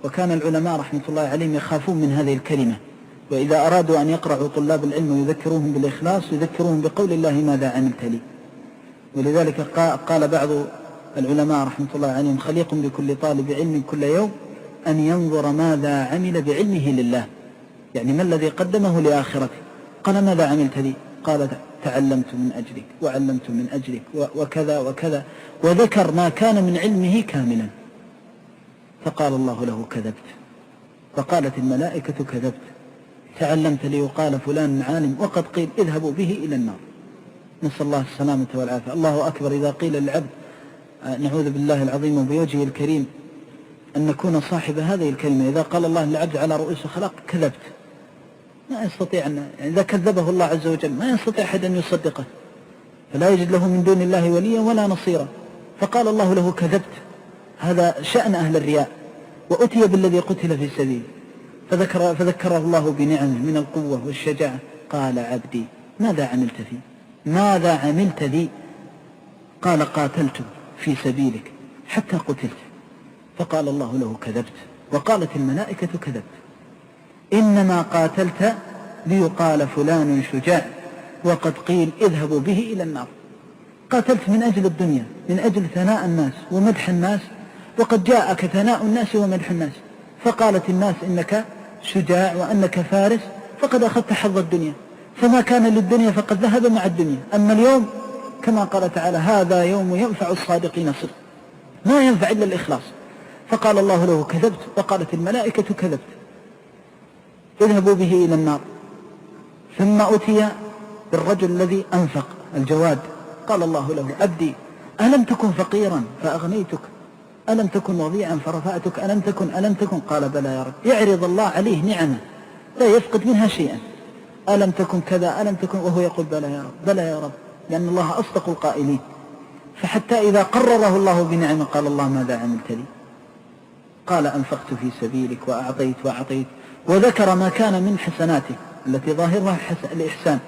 وكان العلماء رحمة الله عليهم يخافون من هذه الكلمة، وإذا أرادوا أن يقرأوا طلاب العلم ويذكروهم بالإخلاص يذكروهم بقول الله: ماذا عملت لي؟ ولذلك قال بعض العلماء رحمة الله عليهم: خليق بكل طالب علم كل يوم أن ينظر ماذا عمل بعلمه لله، يعني ما الذي قدمه لآخرته. قال: ماذا عملت لي؟ قال: تعلمت من أجلك وعلمت من أجلك وكذا وكذا، وذكر ما كان من علمه كاملا. فقال الله له: كذبت. فقالت الملائكة: كذبت، تعلمت ليقال فلان عالم، وقد قيل اذهبوا به إلى النار. نسأل الله السلامة والعافية. الله أكبر إذا قيل للعبد نعوذ بالله العظيم وبوجهه الكريم أن نكون صاحب هذه الكلمة. إذا قال الله للعبد على رؤوس الخلق: كذبت، ما يستطيع يعني إذا كذبه الله عز وجل ما يستطيع أحد أن يصدقه، فلا يجد له من دون الله وليا ولا نصيرا. فقال الله له: كذبت. هذا شأن أهل الرياء. وأتي بالذي قتل في سبيله فذكره الله بنعمه من القوة والشجاعة. قال: عبدي ماذا عملت فيه؟ ماذا عملت لي؟ قال: قاتلت في سبيلك حتى قتلت. فقال الله له: كذبت. وقالت الملائكة: كذبت، إنما قاتلت ليقال فلان شجاع، وقد قيل اذهبوا به إلى النار. قاتلت من أجل الدنيا، من أجل ثناء الناس ومدح الناس، وقد جاءك ثناء الناس ومدح الناس، فقالت الناس إنك شجاع وأنك فارس، فقد أخذت حظ الدنيا، فما كان للدنيا فقد ذهب مع الدنيا. أما اليوم كما قال تعالى: هذا يوم ينفع الصادقين صدق، ما ينفع إلا الإخلاص. فقال الله له: كذبت. وقالت الملائكة: كذبت، اذهبوا به إلى النار. ثم أتي بالرجل الذي أنفق الجواد. قال الله له: عبدي ألم تكن فقيرا فأغنيتك؟ ألم تكن وضيعا فرفعتك؟ ألم تكن؟ قال: بلى يا رب. يعرض الله عليه نعمة لا يفقد منها شيئا. ألم تكن كذا؟ ألم تكن؟ وهو يقول: بلى يا رب، بلى يا رب، لأن الله أصدق القائلين. فحتى إذا قرره الله بنعمة قال الله: ماذا عملت لي؟ قال: أنفقت في سبيلك وأعطيت وأعطيت، وذكر ما كان من حسناته التي ظاهرها الإحسان.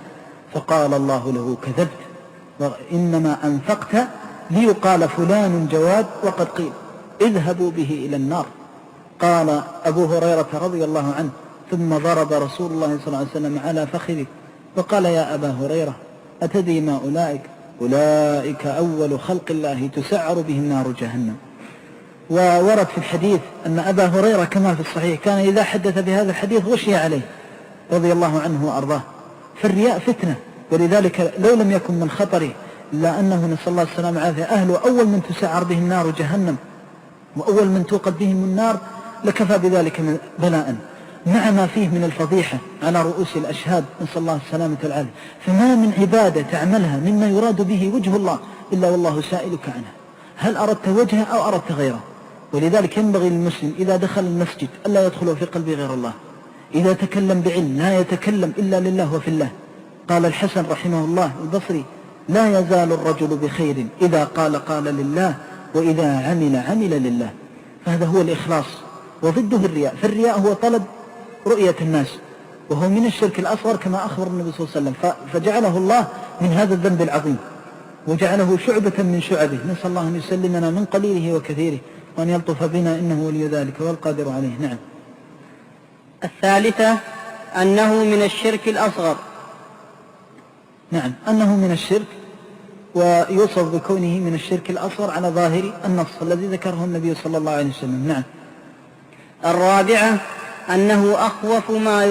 فقال الله له: كذبت، إنما أنفقت ليقال فلان جواد، وقد قيل اذهبوا به إلى النار. قال أبو هريرة رضي الله عنه: ثم ضرب رسول الله صلى الله عليه وسلم على فخذه وقال: يا أبا هريرة أتدري ما أولئك؟ أولئك أول خلق الله تسعر بهم نار جهنم. وورد في الحديث أن أبا هريرة كما في الصحيح كان إذا حدث بهذا الحديث غشي عليه رضي الله عنه وأرضاه. فالرياء فتنة، ولذلك لو لم يكن من خطره إلا أنه نسأل الله السلامة والعافية أهله أول من تسعر بهم نار جهنم وأول من توقد بهم النار، لكفى بذلك من بلاء، مع ما فيه من الفضيحة على رؤوس الأشهاد، نسأل الله السلامة والعافية. فما من عبادة تعملها مما يراد به وجه الله إلا والله سائلك عنها، هل أردت وجهه أو أردت غيره. ولذلك ينبغي للمسلم إذا دخل المسجد ألا يدخله في قلبه غير الله، إذا تكلم بعلم لا يتكلم إلا لله وفي الله. قال الحسن رحمه الله البصري: لا يزال الرجل بخير إذا قال لله، وإذا عمل لله. فهذا هو الإخلاص، وضده الرياء. فالرياء هو طلب رؤية الناس، وهو من الشرك الأصغر كما أخبر النبي صلى الله عليه وسلم، فجعله الله من هذا الذنب العظيم، وجعله شعبة من شعبه. نسأل الله أن يسلمنا من قليله وكثيره، وأن يلطف بنا إنه ولي ذلك والقادر عليه. نعم. الثالثة أنه من الشرك الأصغر. نعم، أنه من الشرك، ويوصف بكونه من الشرك الأصغر على ظاهر النص الذي ذكره النبي صلى الله عليه وسلم. نعم. الرابعة أنه أخوف ما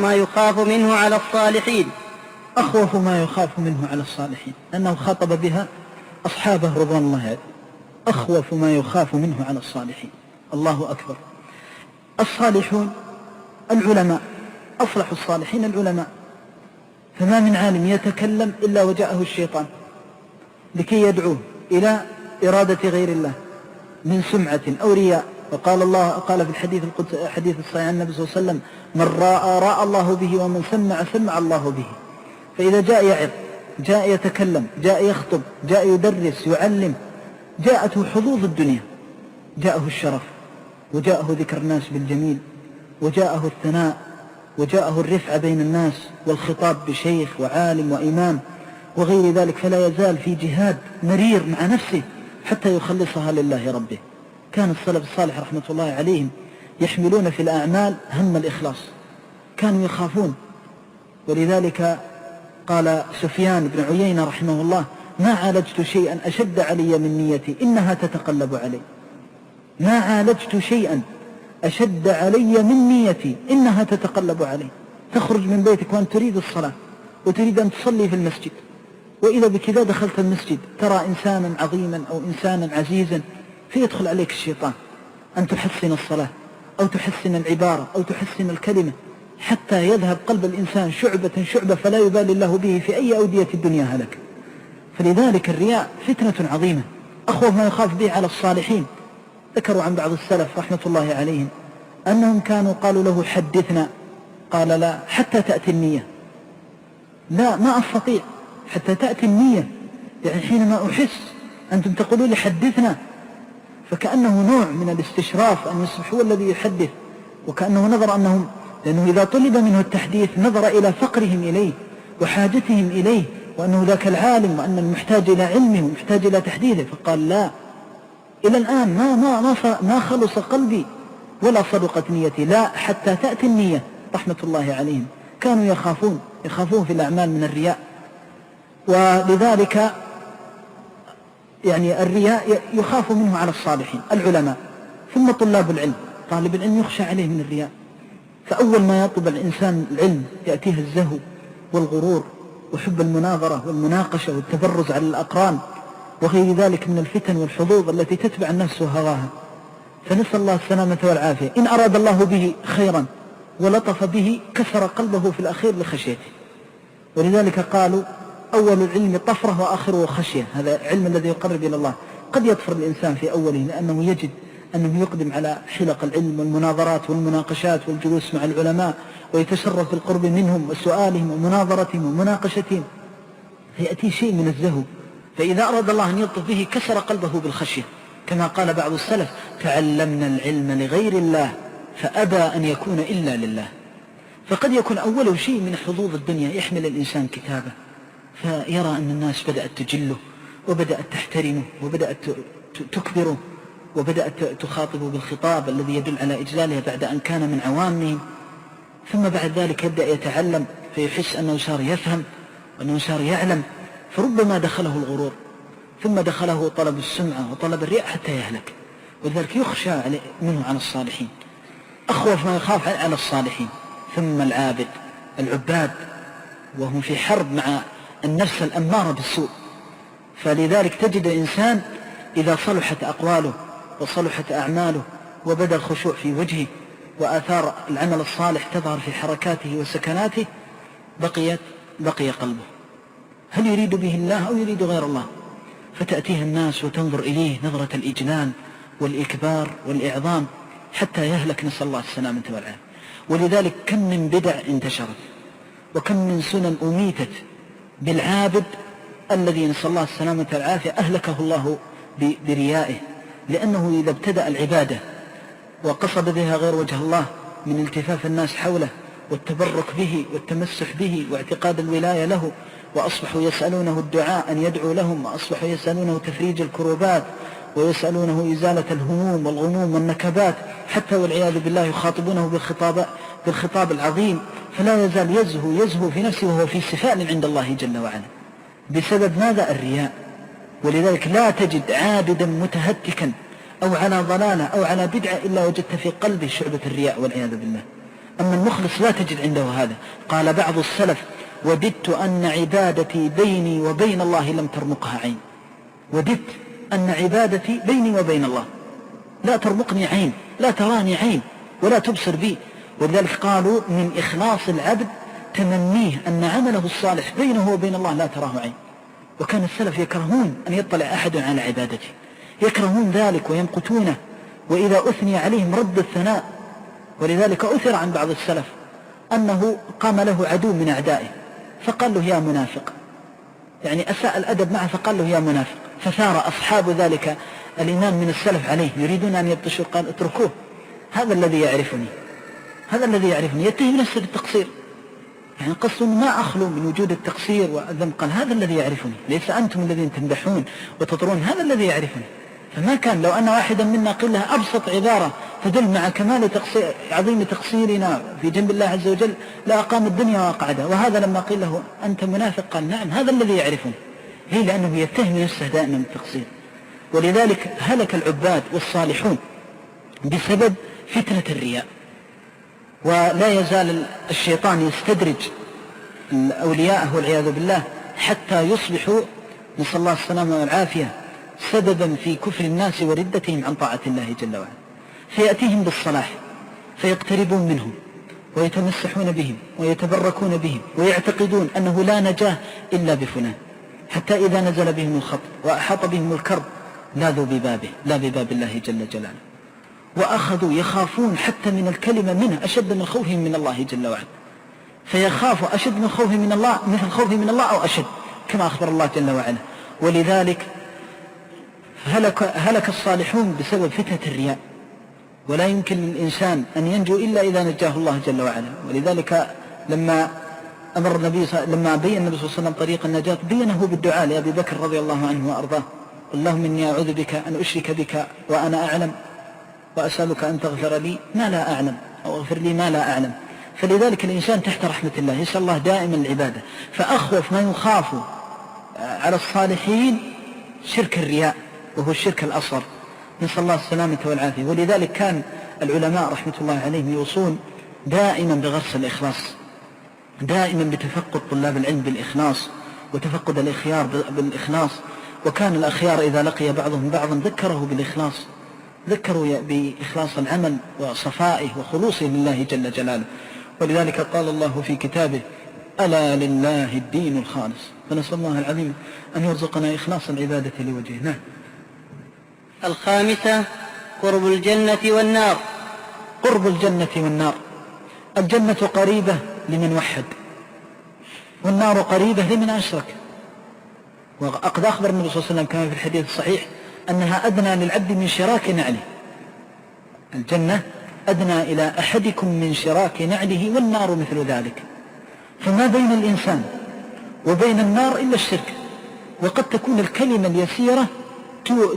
يخاف منه على الصالحين. أخوف ما يخاف منه على الصالحين، أنه خاطب بها أصحابه رضوان الله عليه. أخوف ما يخاف منه على الصالحين. الله أكبر. الصالحون العلماء، أصلح الصالحين العلماء. فما من عالم يتكلم إلا وجاءه الشيطان لكي يدعوه إلى إرادة غير الله من سمعة أو رياء. وقال الله قال في الحديث الحديث الصحيح عن النبي صلى الله عليه وسلم: من راى الله به، ومن سمع الله به. فإذا جاء يعظ، جاء يتكلم، جاء يخطب، جاء يدرس يعلم، جاءته حظوظ الدنيا، جاءه الشرف، وجاءه ذكر الناس بالجميل، وجاءه الثناء، وجاءه الرفعة بين الناس، والخطاب بشيخ وعالم وإمام وغير ذلك، فلا يزال في جهاد مرير مع نفسه حتى يخلصها لله ربه. كان السلف الصالح رحمة الله عليهم يحملون في الأعمال هم الإخلاص، كانوا يخافون. ولذلك قال سفيان بن عيينة رحمه الله: ما عالجت شيئا أشد علي من نيتي إنها تتقلب علي. ما عالجت شيئا أشد علي من نيتي إنها تتقلب علي. تخرج من بيتك وأنت تريد الصلاة وتريد أن تصلي في المسجد، وإذا بكذا دخلت المسجد ترى إنسانا عظيما أو إنسانا عزيزا، فيدخل عليك الشيطان أن تحسن الصلاة أو تحسن العبارة أو تحسن الكلمة، حتى يذهب قلب الإنسان شعبة فلا يبالي الله به في أي أودية الدنيا هلك. فلذلك الرياء فتنة عظيمة، أخوف ما يخاف به على الصالحين. ذكروا عن بعض السلف رحمة الله عليهم أنهم كانوا قالوا له: حدثنا، قال: لا، حتى تأتي النية. لا، ما أستطيع حتى تأتي النية، يعني حينما أحس أنتم تقولوا لي حدثنا، فكأنه نوع من الاستشراف أن يصبح هو الذي يحدث، وكأنه نظر أنهم، لأنه إذا طلب منه التحديث نظر إلى فقرهم إليه وحاجتهم إليه، وأنه ذاك العالم، وأن المحتاج إلى علمه ومحتاج إلى تحديثه. فقال: لا، إلى الآن ما خلص قلبي ولا صدقت نيتي، لا، حتى تأتي النية. رحمة الله عليهم كانوا يخافون في الأعمال من الرياء. ولذلك يعني الرياء يخاف منه على الصالحين العلماء، ثم طلاب العلم. طالب العلم يخشى عليه من الرياء، فأول ما يطلب الإنسان العلم يأتيه الزهو والغرور وحب المناظرة والمناقشة والتبرز على الأقران وغير ذلك من الفتن والحظوظ التي تتبع النفس وهواها. فنسأل الله السلامة والعافية. إن أراد الله به خيرا ولطف به كسر قلبه في الأخير لخشيته. ولذلك قالوا: أول العلم طفرة وآخره خشية. هذا العلم الذي يقرب إلى الله. قد يطفر الإنسان في أوله لأنه يجد أنه يقدم على حلق العلم والمناظرات والمناقشات والجلوس مع العلماء، ويتشرف بالقرب منهم وسؤالهم ومناظرتهم ومناقشتهم، فيأتي شيء من الزهو. فإذا أراد الله أن يلطف به كسر قلبه بالخشية، كما قال بعض السلف: تعلمنا العلم لغير الله فأبى أن يكون إلا لله. فقد يكون أول شيء من حظوظ الدنيا يحمل الإنسان كتابه، فيرى أن الناس بدأت تجله وبدأت تحترمه وبدأت تكبره وبدأت تخاطبه بالخطاب الذي يدل على إجلاله بعد أن كان من عوامهم. ثم بعد ذلك يبدأ يتعلم فيحس أنه صار يفهم وأنه صار يعلم، فربما دخله الغرور، ثم دخله طلب السمعة وطلب الرياء حتى يهلك. ولذلك يخشى منه عن الصالحين، أخوف ما يخاف على الصالحين. ثم العباد وهم في حرب مع النفس الأمارة بالسوء. فلذلك تجد إنسان إذا صلحت أقواله وصلحت أعماله وبدأ الخشوع في وجهه وآثار العمل الصالح تظهر في حركاته وسكناته، بقي قلبه، هل يريد به الله أو يريد غير الله؟ فتأتيه الناس وتنظر إليه نظرة الإجلال والإكبار والإعظام حتى يهلك، نسأل الله السلامة والعافية. ولذلك كم من بدع انتشرت وكم من سنن أميتت بالعابد الذي نسأل الله السلامة والعافية أهلكه الله بريائه، لأنه إذا ابتدأ العبادة وقصد بها غير وجه الله من التفاف الناس حوله والتبرك به والتمسح به واعتقاد الولاية له، وأصبحوا يسألونه الدعاء أن يدعو لهم، وأصبحوا يسألونه تفريج الكروبات ويسألونه إزالة الهموم والغموم والنكبات، حتى والعياذ بالله يخاطبونه بالخطاب العظيم، فلا يزال يزهو في نفسه وهو في سفال عند الله جل وعلا بسبب ماذا؟ الرياء. ولذلك لا تجد عابدا متهتكا أو على ضلالة أو على بدعة إلا وجدت في قلبه شعبة الرياء والعياذ بالله. أما المخلص لا تجد عنده هذا. قال بعض السلف: وددت أن عبادتي بيني وبين الله لم ترمقها عين. وددت أن عبادتي بيني وبين الله لا ترمقني عين، لا تراني عين ولا تبصر بي. ولذلك قالوا من إخلاص العبد تمنيه أن عمله الصالح بينه وبين الله لا تراه عين. وكان السلف يكرهون أن يطلع أحد على عبادته، يكرهون ذلك ويمقتونه، وإذا أثني عليهم رد الثناء. ولذلك أثر عن بعض السلف أنه قام له عدو من أعدائه فقال له: يا منافق، يعني أساء الأدب معه فقال له: يا منافق. فثار أصحاب ذلك الإمام من السلف عليه يريدون أن يبطشوا، قال: اتركوه، هذا الذي يعرفني، هذا الذي يعرفني، يتهم نفسه بالتقصير، يعني قصد ما أخلو من وجود التقصير والذنب. قال: هذا الذي يعرفني، ليس أنتم الذين تمدحون وتطرون، هذا الذي يعرفني. فما كان، لو أن واحدا منا قل لها أبسط عبارة تدل مع كمال عظيم تقصيرنا في جنب الله عز وجل لأقام الدنيا وأقعدها. وهذا لما قيل له: أنت منافق، قال: نعم، هذا الذي يعرفني. هي لأنه يتهم نفسه دائما بالتقصير. ولذلك هلك العباد والصالحون بسبب فتنة الرياء. ولا يزال الشيطان يستدرج أولياءه والعياذ بالله حتى يصبحوا، نسأل الله السلامة والعافية، سببا في كفر الناس وردتهم عن طاعة الله جل وعلا. فيأتيهم بالصلاح فيقتربون منهم ويتمسحون بهم ويتبركون بهم ويعتقدون أنه لا نجاة إلا بفلان، حتى إذا نزل بهم الخط وأحاط بهم الكرب لاذوا ببابه، لا بباب الله جل جلاله، وأخذوا يخافون حتى من الكلمة منه أشد من خوفهم من الله جل وعلا. فيخاف أشد من خوفهم من الله، مثل خوفهم من الله أو أشد، كما أخبر الله جل وعلا. ولذلك هلك الصالحون بسبب فتنة الرياء. ولا يمكن للإنسان أن ينجو إلا إذا نجاه الله جل وعلا. ولذلك لما بين النبي صلى الله عليه وسلم طريق النجاة بينه بالدعاء لأبي بكر رضي الله عنه وأرضاه: اللهم إني أعوذ بك أن أشرك بك وأنا أعلم، وأسألك أن تغفر لي ما لا أعلم، أو اغفر لي ما لا أعلم. فلذلك الإنسان تحت رحمة الله يسأل الله دائما العبادة. فأخوف ما يخاف على الصالحين شرك الرياء، وهو الشرك الأصغر، نسأل الله السلامة والعافية. ولذلك كان العلماء رحمة الله عليهم يوصون دائما بغرس الإخلاص، دائما بتفقد طلاب العلم بالإخلاص وتفقد الإخيار بالإخلاص. وكان الأخيار إذا لقي بعضهم بعضا ذكره بالإخلاص، ذكروا بإخلاص العمل وصفائه وخلوصه لله جل جلاله. ولذلك قال الله في كتابه: ألا لله الدين الخالص. فنسأل الله العظيم أن يرزقنا إخلاص العبادة لوجهه. نعم. الخامسة: قرب الجنة والنار. قرب الجنة والنار. الجنة قريبة لمن وحد، والنار قريبة لمن أشرك. وقد أخبر النبي صلى الله عليه وسلم كما في الحديث الصحيح أنها أدنى للعبد من شراك نعله. الجنة أدنى إلى أحدكم من شراك نعله، والنار مثل ذلك. فما بين الإنسان وبين النار إلا الشرك. وقد تكون الكلمة اليسيرة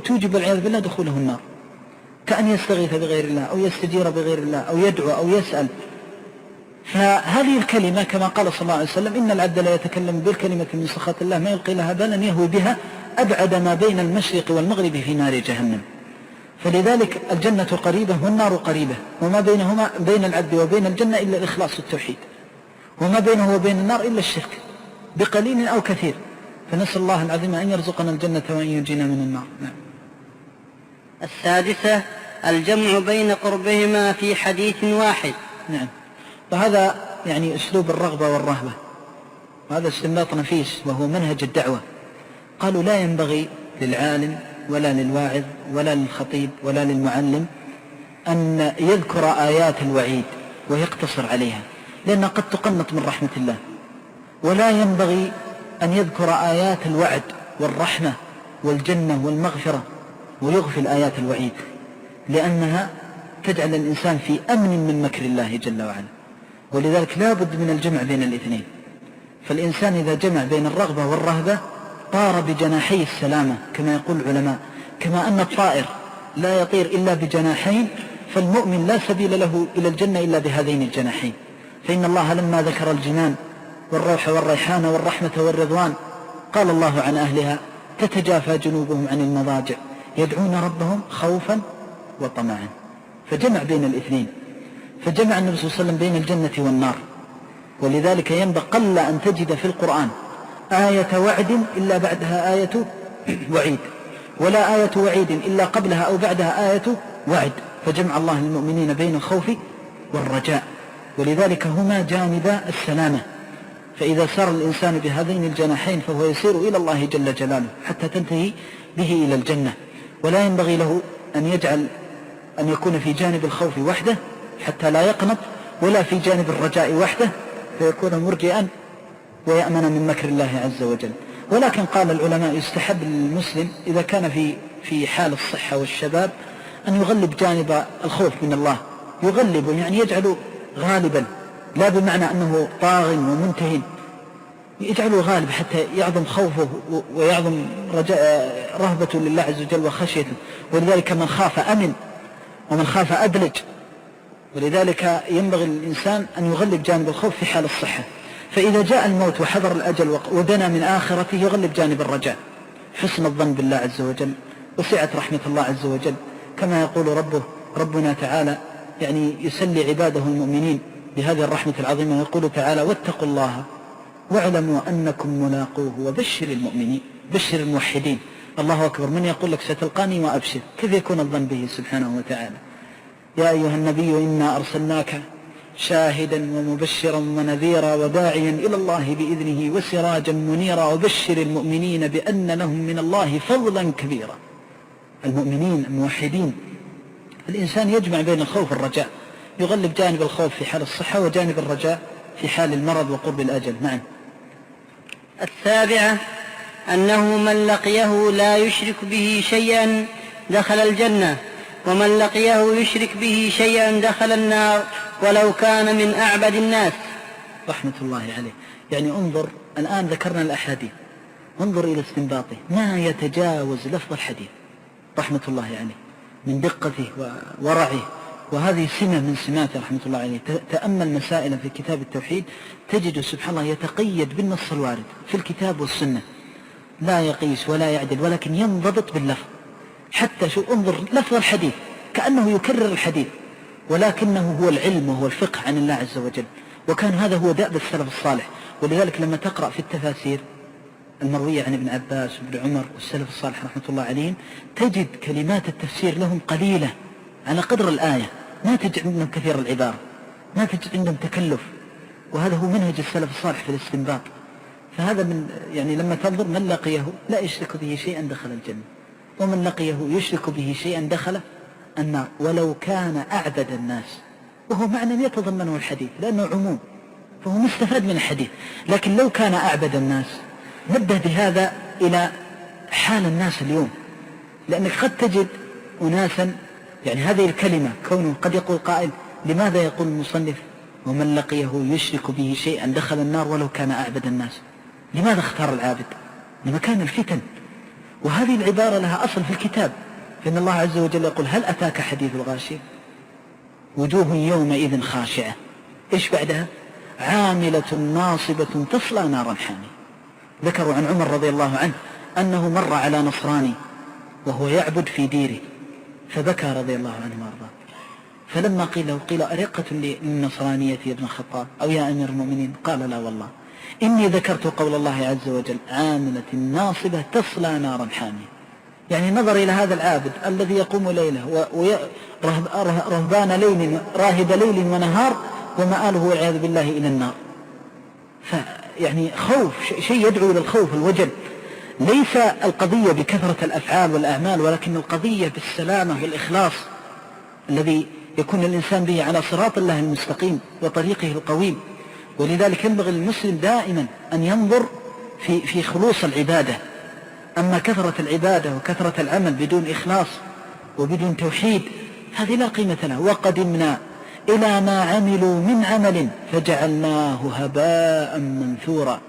توجب والعياذ بالله دخوله النار، كأن يستغيث بغير الله أو يستجير بغير الله أو يدعو أو يسأل. فهذه الكلمة كما قال صلى الله عليه وسلم: إن العبد لا يتكلم بالكلمة من سخط الله ما يلقي لها بالا يهوي بها أبعد ما بين المشرق والمغرب في نار جهنم. فلذلك الجنة قريبة والنار قريبة، وما بينهما بين العبد وبين الجنة إلا الإخلاص والتوحيد، وما بينه وبين النار إلا الشرك بقليل أو كثير. فنسأل الله العظيم أن يرزقنا الجنة وأن ينجينا من النار. نعم. السادسة: الجمع بين قربهما في حديث واحد. نعم. وهذا يعني أسلوب الرغبة والرهبة، وهذا استنباط نفيس وهو منهج الدعوة. قالوا: لا ينبغي للعالم ولا للواعظ ولا للخطيب ولا للمعلم أن يذكر آيات الوعيد ويقتصر عليها، لأنها قد تقنط من رحمة الله. ولا ينبغي أن يذكر آيات الوعد والرحمة والجنة والمغفرة ويغفل آيات الوعيد، لأنها تجعل الإنسان في أمن من مكر الله جل وعلا. ولذلك لا بد من الجمع بين الاثنين. فالإنسان إذا جمع بين الرغبة والرهبة طار بجناحي السلامة كما يقول العلماء. كما أن الطائر لا يطير إلا بجناحين، فالمؤمن لا سبيل له إلى الجنة إلا بهذين الجناحين. فإن الله لما ذكر الجنان والروح والريحان والرحمة والرضوان قال الله عن أهلها تتجافى جنوبهم عن المضاجع يدعون ربهم خوفا وطمعا. فجمع بين الاثنين، فجمع النبي صلى الله عليه وسلم بين الجنة والنار. ولذلك ينبغي قل أن تجد في القرآن آية وعد إلا بعدها آية وعيد، ولا آية وعيد إلا قبلها أو بعدها آية وعد. فجمع الله المؤمنين بين الخوف والرجاء، ولذلك هما جانبا السلامة. فإذا سار الإنسان بهذين الجناحين فهو يسير إلى الله جل جلاله حتى تنتهي به إلى الجنة. ولا ينبغي له أن يكون في جانب الخوف وحده حتى لا يقنط، ولا في جانب الرجاء وحده فيكون مرجئا ويأمن من مكر الله عز وجل. ولكن قال العلماء يستحب للمسلم إذا كان في حال الصحة والشباب أن يغلب جانب الخوف من الله، يغلبه يعني يجعله غالبا، لا بمعنى أنه طاغ ومنتهن، يجعله غالب حتى يعظم خوفه ويعظم رهبته لله عز وجل وخشيته. ولذلك من خاف أمن ومن خاف أدلج. ولذلك ينبغي للإنسان أن يغلب جانب الخوف في حال الصحة. فإذا جاء الموت وحضر الأجل ودنا من آخرته يغلب جانب الرجاء، حسن الظن بالله عز وجل وسعة رحمة الله عز وجل، كما يقول ربنا تعالى يعني يسلي عباده المؤمنين بهذه الرحمة العظيمة. يقول تعالى واتقوا الله واعلموا أنكم ملاقوه وبشر المؤمنين، بشر الموحدين. الله أكبر، من يقول لك ستلقاني وأبشر؟ كيف يكون الظن به سبحانه وتعالى؟ يا أيها النبي إنا أرسلناك شاهدا ومبشرا ونذيرا وداعيا إلى الله بإذنه وسراجا منيرا وبشر المؤمنين بأن لهم من الله فضلا كبيرا. المؤمنين الموحدين. الإنسان يجمع بين الخوف والرجاء، يغلب جانب الخوف في حال الصحة وجانب الرجاء في حال المرض وقرب الأجل. نعم. السابعة أنه من لقيه لا يشرك به شيئا دخل الجنة، ومن لقيه يشرك به شيئا دخل النار ولو كان من أعبد الناس. رحمة الله عليه. يعني انظر، الآن ذكرنا الأحاديث، انظر إلى استنباطه ما يتجاوز لفظ الحديث رحمة الله عليه من دقته وورعه، وهذه سمة من سماته رحمة الله عليه. تأمل مسائل في كتاب التوحيد تجد سبحان الله يتقيد بالنص الوارد في الكتاب والسنة، لا يقيس ولا يعدل، ولكن ينضبط باللفظ. حتى انظر لفظ الحديث كأنه يكرر الحديث، ولكنه هو العلم وهو الفقه عن الله عز وجل. وكان هذا هو دأب السلف الصالح. ولذلك لما تقرأ في التفاسير المروية عن ابن عباس وابن عمر والسلف الصالح رحمة الله عليهم تجد كلمات التفسير لهم قليلة على قدر الآية، ما تجد عندهم كثير العبارة، ما تجد عندهم تكلف. وهذا هو منهج السلف الصالح في الاستنباط. فهذا من يعني لما تنظر من لقيه لا يشرك به شيئا دخل الجنة، ومن لقيه يشرك به شيئا دخل النار ولو كان أعبد الناس. وهو معنى يتضمنه الحديث لأنه عموم، فهو مستفاد من الحديث. لكن لو كان أعبد الناس نبه بهذا إلى حال الناس اليوم، لأنك قد تجد أناسا يعني هذه الكلمة كونه قد يقول قائل لماذا يقول المصنف ومن لقيه يشرك به شيئا دخل النار ولو كان أعبد الناس؟ لماذا اختار العابد؟ لمكان الفتن. وهذه العبارة لها أصل في الكتاب، فإن الله عز وجل يقول هل أتاك حديث الغاشية وجوه يومئذ خاشعة، إيش بعدها؟ عاملة ناصبة تصلى نارا حامية. ذكروا عن عمر رضي الله عنه أنه مر على نصراني وهو يعبد في ديره فبكى رضي الله عنه وارضاه. فلما قيل أرقة للنصرانية يا ابن الخطاب أو يا أمير المؤمنين؟ قال لا والله إني ذكرت قول الله عز وجل عاملة ناصبة تصلى نارا حامية. يعني نظر إلى هذا العابد الذي يقوم ليله رهبان ليل راهب ليل ونهار ومآله والعياذ بالله إلى النار. فيعني خوف، شيء يدعو إلى الخوف الوجل. ليس القضية بكثرة الأفعال والأعمال، ولكن القضية بالسلامة والإخلاص الذي يكون الإنسان به على صراط الله المستقيم وطريقه القويم. ولذلك ينبغي للمسلم دائما أن ينظر في خلوص العبادة. أما كثرة العبادة وكثرة العمل بدون إخلاص وبدون توحيد هذه لا قيمة له. وقدمنا إلى ما عملوا من عمل فجعلناه هباء منثورا.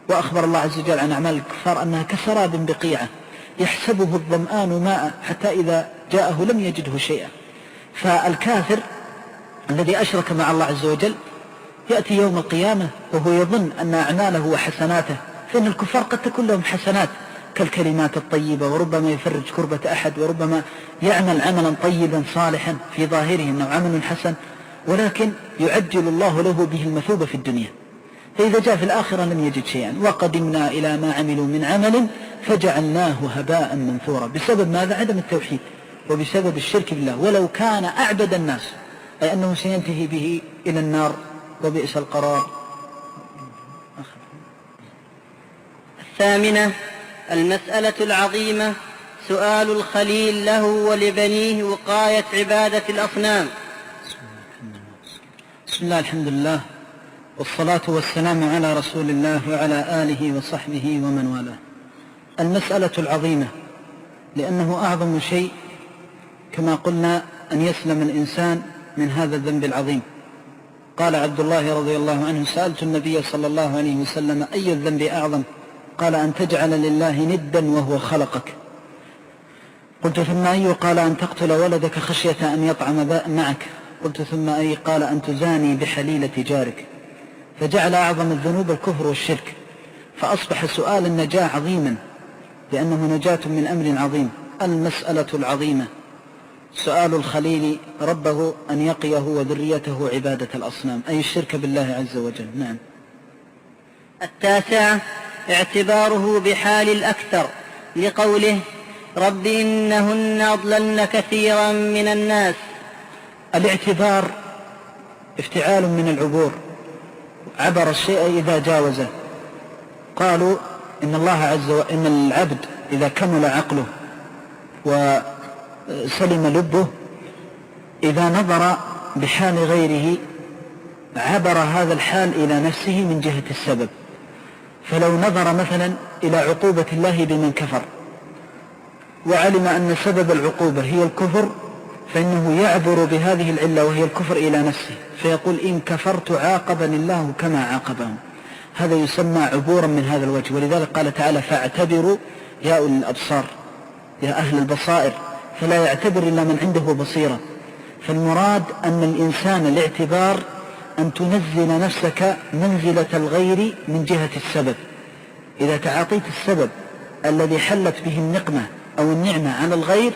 وأخبر الله عز وجل عن أعمال الكفار أنها كسراب بقيعة يحسبه الظمآن ماء حتى إذا جاءه لم يجده شيئا. فالكافر الذي أشرك مع الله عز وجل يأتي يوم القيامة وهو يظن أن أعماله وحسناته، فإن الكفار قد تكون لهم حسنات كالكلمات الطيبة، وربما يفرج كربة أحد، وربما يعمل عملا طيبا صالحا في ظاهره أنه عمل حسن، ولكن يعجل الله له به المثوبة في الدنيا، فإذا جاء في الآخرة لم يجد شيئا. وقدمنا إلى ما عملوا من عمل فجعلناه هباء منثورا. بسبب ماذا؟ عدم التوحيد وبسبب الشرك بالله. ولو كان أعبد الناس أي أنه سينتهي به إلى النار وبئس القرار. الثامنة المسألة العظيمة سؤال الخليل له ولبنيه وقاية عبادة الأصنام. بسم الله الحمد لله والصلاة والسلام على رسول الله وعلى آله وصحبه ومن والاه. المسألة العظيمة لأنه أعظم شيء كما قلنا أن يسلم الإنسان من هذا الذنب العظيم. قال عبد الله رضي الله عنه: سألت النبي صلى الله عليه وسلم: أي الذنب أعظم؟ قال: أن تجعل لله ندا وهو خلقك. قلت: ثم أي؟ قال: أن تقتل ولدك خشية أن يطعم معك. قلت: ثم أي؟ قال: أن تزاني بحليلة جارك. فجعل أعظم الذنوب الكفر والشرك، فأصبح سؤال النجاة عظيما لأنه نجاة من أمر عظيم. المسألة العظيمة سؤال الخليل ربه أن يقيه وذريته عبادة الأصنام، أي الشرك بالله عز وجل. نعم. التاسعة اعتباره بحال الأكثر لقوله: رب إنهن أضللن كثيرا من الناس. الاعتبار افتعال من العبور، عبر الشيء إذا جاوزه. قالوا إن الله عز وجل إن العبد إذا كمل عقله وسلم لبه إذا نظر بحال غيره عبر هذا الحال إلى نفسه من جهة السبب. فلو نظر مثلا إلى عقوبة الله بمن كفر وعلم أن سبب العقوبة هي الكفر، فإنه يعبر بهذه العلة وهي الكفر إلى نفسه، فيقول: إن كفرت عاقبني الله كما عاقبهم. هذا يسمى عبورا من هذا الوجه. ولذلك قال تعالى: فاعتبروا يا أولي الأبصار، يا أهل البصائر، فلا يعتبر إلا من عنده بصيرة. فالمراد أن الإنسان الاعتبار أن تنزل نفسك منزلة الغير من جهة السبب. إذا تعاطيت السبب الذي حلت به النقمة أو النعمة على الغير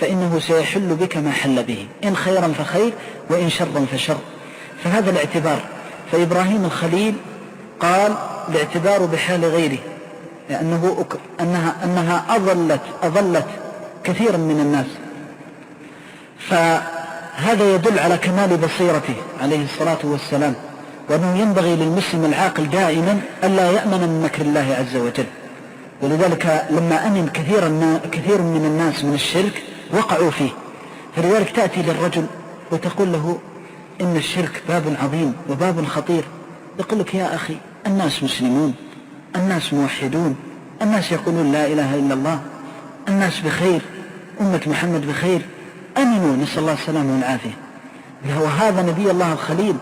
فإنه سيحل بك ما حل به، إن خيرا فخير وإن شرا فشر. فهذا الاعتبار. فإبراهيم الخليل قال: الاعتبار بحال غيره، لأنه أنها أضلت كثيرا من الناس. فهذا يدل على كمال بصيرته عليه الصلاة والسلام، وأنه ينبغي للمسلم العاقل دائما ألا يأمن من مكر الله عز وجل. ولذلك لما أمن كثير من الناس من الشرك وقعوا فيه. فلذلك تأتي للرجل وتقول له: إن الشرك باب عظيم وباب خطير. يقول لك: يا أخي، الناس مسلمون، الناس موحدون، الناس يقولون لا إله إلا الله، الناس بخير، أمة محمد بخير، أمنوا، نسأل الله السلامة والعافية. وهذا نبي الله الخليل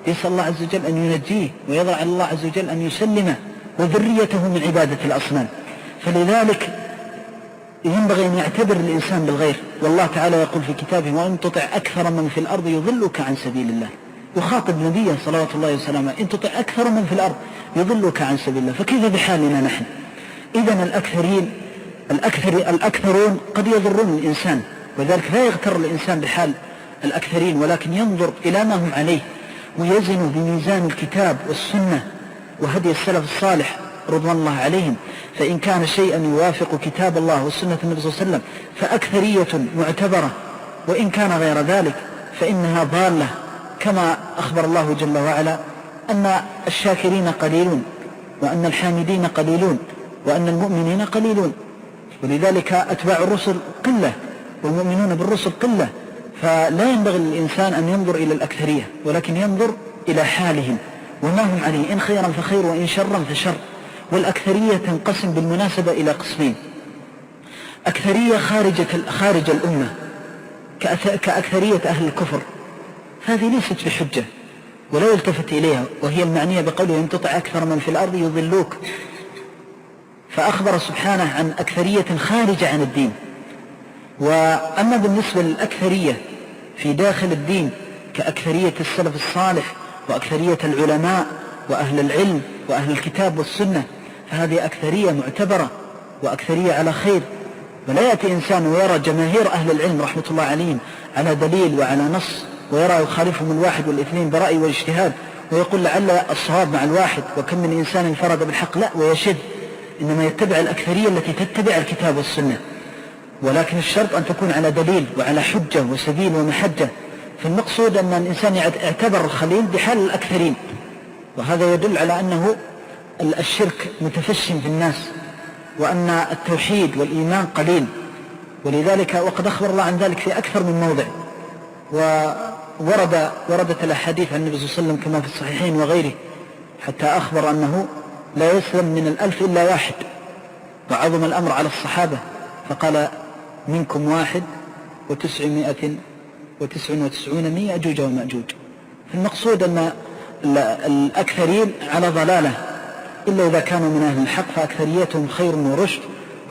يسأل الله عز وجل أن ينجيه ويضع على الله عز وجل أن يسلمه وذريته من عبادة الأصنام. فلذلك ينبغي أن يعتبر الإنسان بالغير. والله تعالى يقول في كتابه: وإن تطع أكثر من في الأرض يضلك عن سبيل الله. يخاطب نبيه صلوات الله وسلامه: إن تطع أكثر من في الأرض يضلك عن سبيل الله. فكيف بحالنا نحن؟ إذن الأكثرون قد يضرون الإنسان، وذلك لا يغتر الإنسان بحال الأكثرين، ولكن ينظر إلى ما هم عليه ويزن بميزان الكتاب والسنة وهدي السلف الصالح رضوان الله عليهم. فإن كان شيئا يوافق كتاب الله والسنة النبي صلى الله عليه وسلم فأكثرية معتبرة، وإن كان غير ذلك فإنها ضالة، كما أخبر الله جل وعلا أن الشاكرين قليلون، وأن الحامدين قليلون، وأن المؤمنين قليلون. ولذلك أتباع الرسل قلة والمؤمنون بالرسل قلة. فلا ينبغي للإنسان أن ينظر إلى الأكثرية، ولكن ينظر إلى حالهم وما هم عليه، إن خيرا فخير وإن شرا فشر. والأكثرية تنقسم بالمناسبة إلى قسمين: أكثرية خارج الأمة كأكثرية أهل الكفر، هذه ليست بحجة ولا يلتفت إليها، وهي المعنية بقوله إن تطع أكثر من في الأرض يضلوك. فأخبر سبحانه عن أكثرية خارجة عن الدين. وأما بالنسبة للأكثرية في داخل الدين كأكثرية السلف الصالح وأكثرية العلماء وأهل العلم وأهل الكتاب والسنة، فهذه أكثرية معتبرة وأكثرية على خير. ولا يأتي إنسان ويرى جماهير أهل العلم رحمة الله عليهم على دليل وعلى نص، ويرى يخالفهم الواحد والاثنين برأي واجتهاد، ويقول لعل الصواب مع الواحد وكم من إنسان انفرد بالحق، لا، ويشد. إنما يتبع الأكثرية التي تتبع الكتاب والسنة، ولكن الشرط أن تكون على دليل وعلى حجة وسبيل ومحجة. فالمقصود أن الإنسان اعتبر الخليل بحال الأكثرين، وهذا يدل على أنه الشرك متفش في الناس، وأن التوحيد والإيمان قليل. ولذلك وقد أخبر الله عن ذلك في أكثر من موضع، ووردت الأحاديث عن النبي صلى الله عليه وسلم كما في الصحيحين وغيره، حتى أخبر أنه لا يسلم من 1000 إلا واحد، وعظم الأمر على الصحابة فقال منكم 999 من يأجوج ومأجوج. المقصود أن الأكثرين على ضلالة، إلا إذا كانوا من أهل الحق فأكثريتهم خير ورشد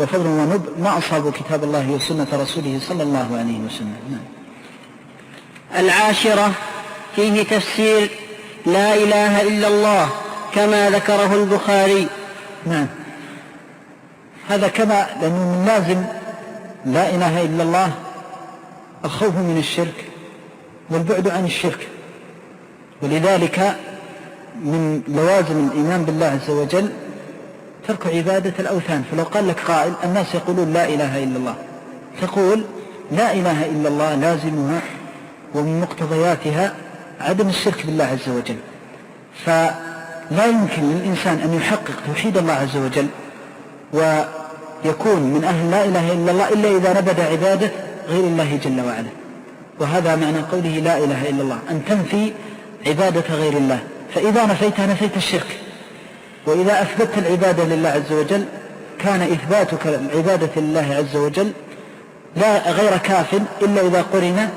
وفضل ونب، ما أصابوا كتاب الله وسنة رسوله صلى الله عليه وسلم. العاشرة فيه تفسير لا إله إلا الله كما ذكره البخاري. نعم، هذا كما لأنه من لازم لا إله إلا الله الخوف من الشرك والبعد عن الشرك، ولذلك من لوازم الإيمان بالله عز وجل ترك عبادة الأوثان. فلو قال لك قائل الناس يقولون لا إله إلا الله، تقول لا إله إلا الله لازمها ومن مقتضياتها عدم الشرك بالله عز وجل. فلا يمكن للإنسان أن يحقق توحيد الله عز وجل ويكون من أهل لا إله إلا الله إلا إذا نبذ عبادة غير الله جل وعلا. وهذا معنى قوله لا إله إلا الله، أن تنفي عبادة غير الله، فإذا نفيتها نفيت الشرك. وإذا أثبتت العبادة لله عز وجل كان إثباتك العبادة لله عز وجل لا غير كاف إلا إذا قرن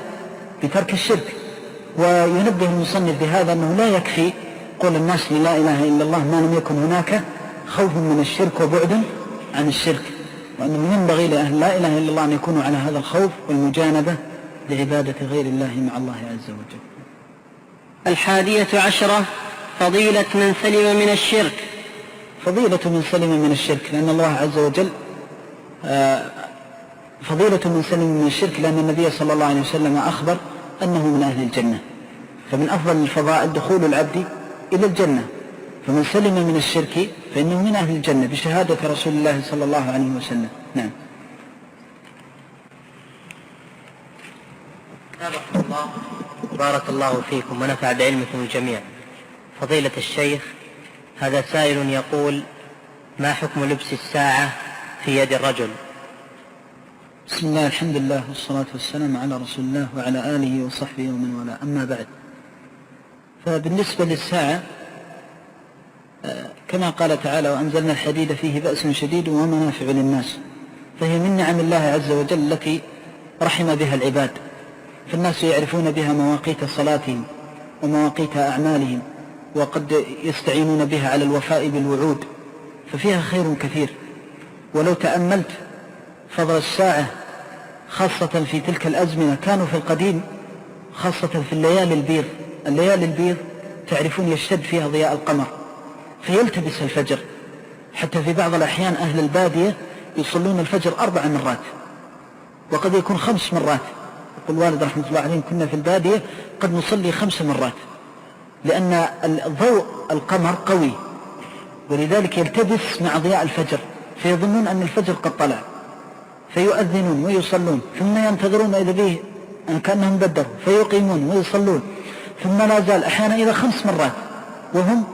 بترك الشرك. وينبه المصنف بهذا أنه لا يكفي قول الناس لا إله إلا الله ما لم يكن هناك خوف من الشرك وبعد عن الشرك، وأنه ينبغي لأهل لا إله إلا الله أن يكونوا على هذا الخوف والمجانبة لعبادة غير الله مع الله عز وجل. 11 فضيلة من سلم من الشرك. فضيلة من سلم من الشرك، لأن الله عز وجل فضيلة من سلم من الشرك، لأن النبي صلى الله عليه وسلم أخبر أنه من أهل الجنة، فمن أفضل الفضائل دخول العبد إلى الجنة. فمن سلم من الشرك فإنه من أهل الجنة بشهادة رسول الله صلى الله عليه وسلم. نعم. بارك الله فيكم ونفع بعلمكم الجميع. فضيلة الشيخ، هذا سائل يقول: ما حكم لبس الساعة في يد الرجل؟ بسم الله، الحمد لله والصلاة والسلام على رسول الله وعلى آله وصحبه ومن والاه، أما بعد. فبالنسبة للساعة كما قال تعالى: وأنزلنا الحديد فيه بأس شديد ومنافع للناس، فهي من نعم الله عز وجل التي رحم بها العباد، فالناس يعرفون بها مواقيت صلاتهم ومواقيت أعمالهم، وقد يستعينون بها على الوفاء بالوعود، ففيها خير كثير. ولو تأملت فضل الساعة خاصة في تلك الأزمنة، كانوا في القديم خاصة في الليالي البيض تعرفون يشتد فيها ضياء القمر فيلتبس الفجر، حتى في بعض الأحيان أهل البادية يصلون الفجر 4 مرات وقد يكون 5 مرات. يقول والد رحمة الله عليه: كنا في البادية قد نصلي 5 مرات، لأن ضوء القمر قوي، ولذلك يلتبس مع ضياء الفجر، فيظنون أن الفجر قد طلع، فيؤذنون ويصلون، ثم ينتظرون إذا به كأنهم بدروا فيقيمون ويصلون، ثم لا زال أحيانا إذا 5 مرات وهم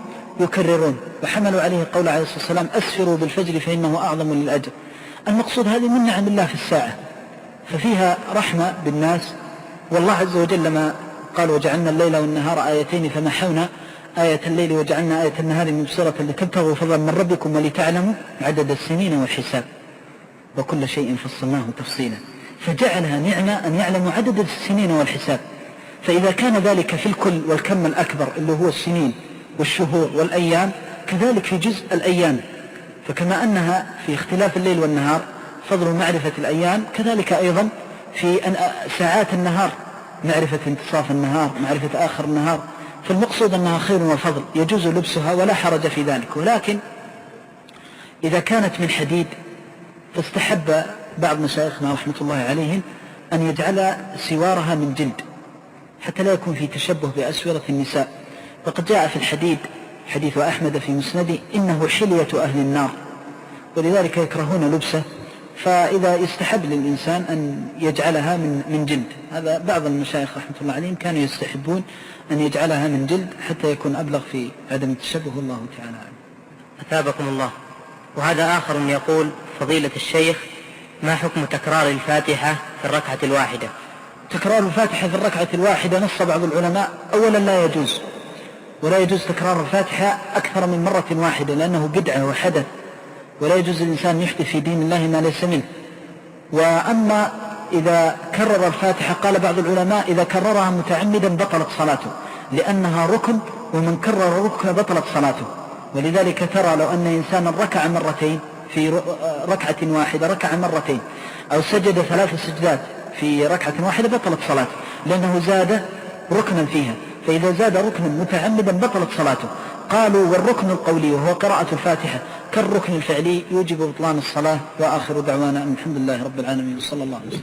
يكررون. وحملوا عليه قول عليه الصلاة والسلام: أسفروا بالفجر فإنه أعظم للأجر. المقصود هذه من نعم الله في الساعة، ففيها رحمة بالناس والله عز وجل لما قال وجعلنا الليل والنهار آيتين فمحونا آية الليل وجعلنا آية النهار مبصرة لتبتغوا فضلا من ربكم ولتعلموا عدد السنين والحساب وكل شيء فصلناه تفصيلا، فجعلها نعمة أن يعلموا عدد السنين والحساب. فإذا كان ذلك في الكل والكم الأكبر اللي هو السنين والشهور والأيام، كذلك في جزء الأيام، فكما أنها في اختلاف الليل والنهار فضل معرفة الأيام، كذلك أيضا في ساعات النهار معرفة انتصاف النهار، معرفة آخر النهار. فالمقصود أنها خير وفضل يجوز لبسها ولا حرج في ذلك. ولكن إذا كانت من حديد فاستحب بعض مشايخنا رحمة الله عليهم أن يجعل سوارها من جلد حتى لا يكون في تشبه بأسورة النساء. وقد جاء في الحديد حديث أحمد في مسنده إنه حلية أهل النار، ولذلك يكرهون لبسه، فإذا يستحب للإنسان أن يجعلها من جلد. هذا بعض المشايخ رحمة الله عليهم كانوا يستحبون أن يجعلها من جلد حتى يكون أبلغ في عدم التشبه، الله تعالى عنه. أثابكم الله. وهذا آخر يقول: فضيلة الشيخ، ما حكم تكرار الفاتحة في الركعة الواحدة؟ تكرار الفاتحة في الركعة الواحدة نص بعض العلماء أولا لا يجوز، ولا يجوز تكرار الفاتحة أكثر من مرة واحدة لأنه بدعة وحدث، ولا يجوز الإنسان يحدث في دين الله ما ليس منه. وأما إذا كرر الفاتحة قال بعض العلماء إذا كررها متعمدا بطلت صلاته، لأنها ركن، ومن كرر ركن بطلت صلاته. ولذلك ترى لو أن إنسانا ركع مرتين في ركعة واحدة، ركع مرتين أو سجد 3 سجدات في ركعة واحدة بطلت صلاته، لأنه زاد ركنا فيها. فإذا زاد ركنا متعمدا بطلت صلاته. قالوا والركن القولي وهو قراءة الفاتحة كالركن الفعلي يوجب بطلان الصلاة. وآخر دعوانا الحمد لله رب العالمين، صلى الله عليه وسلم.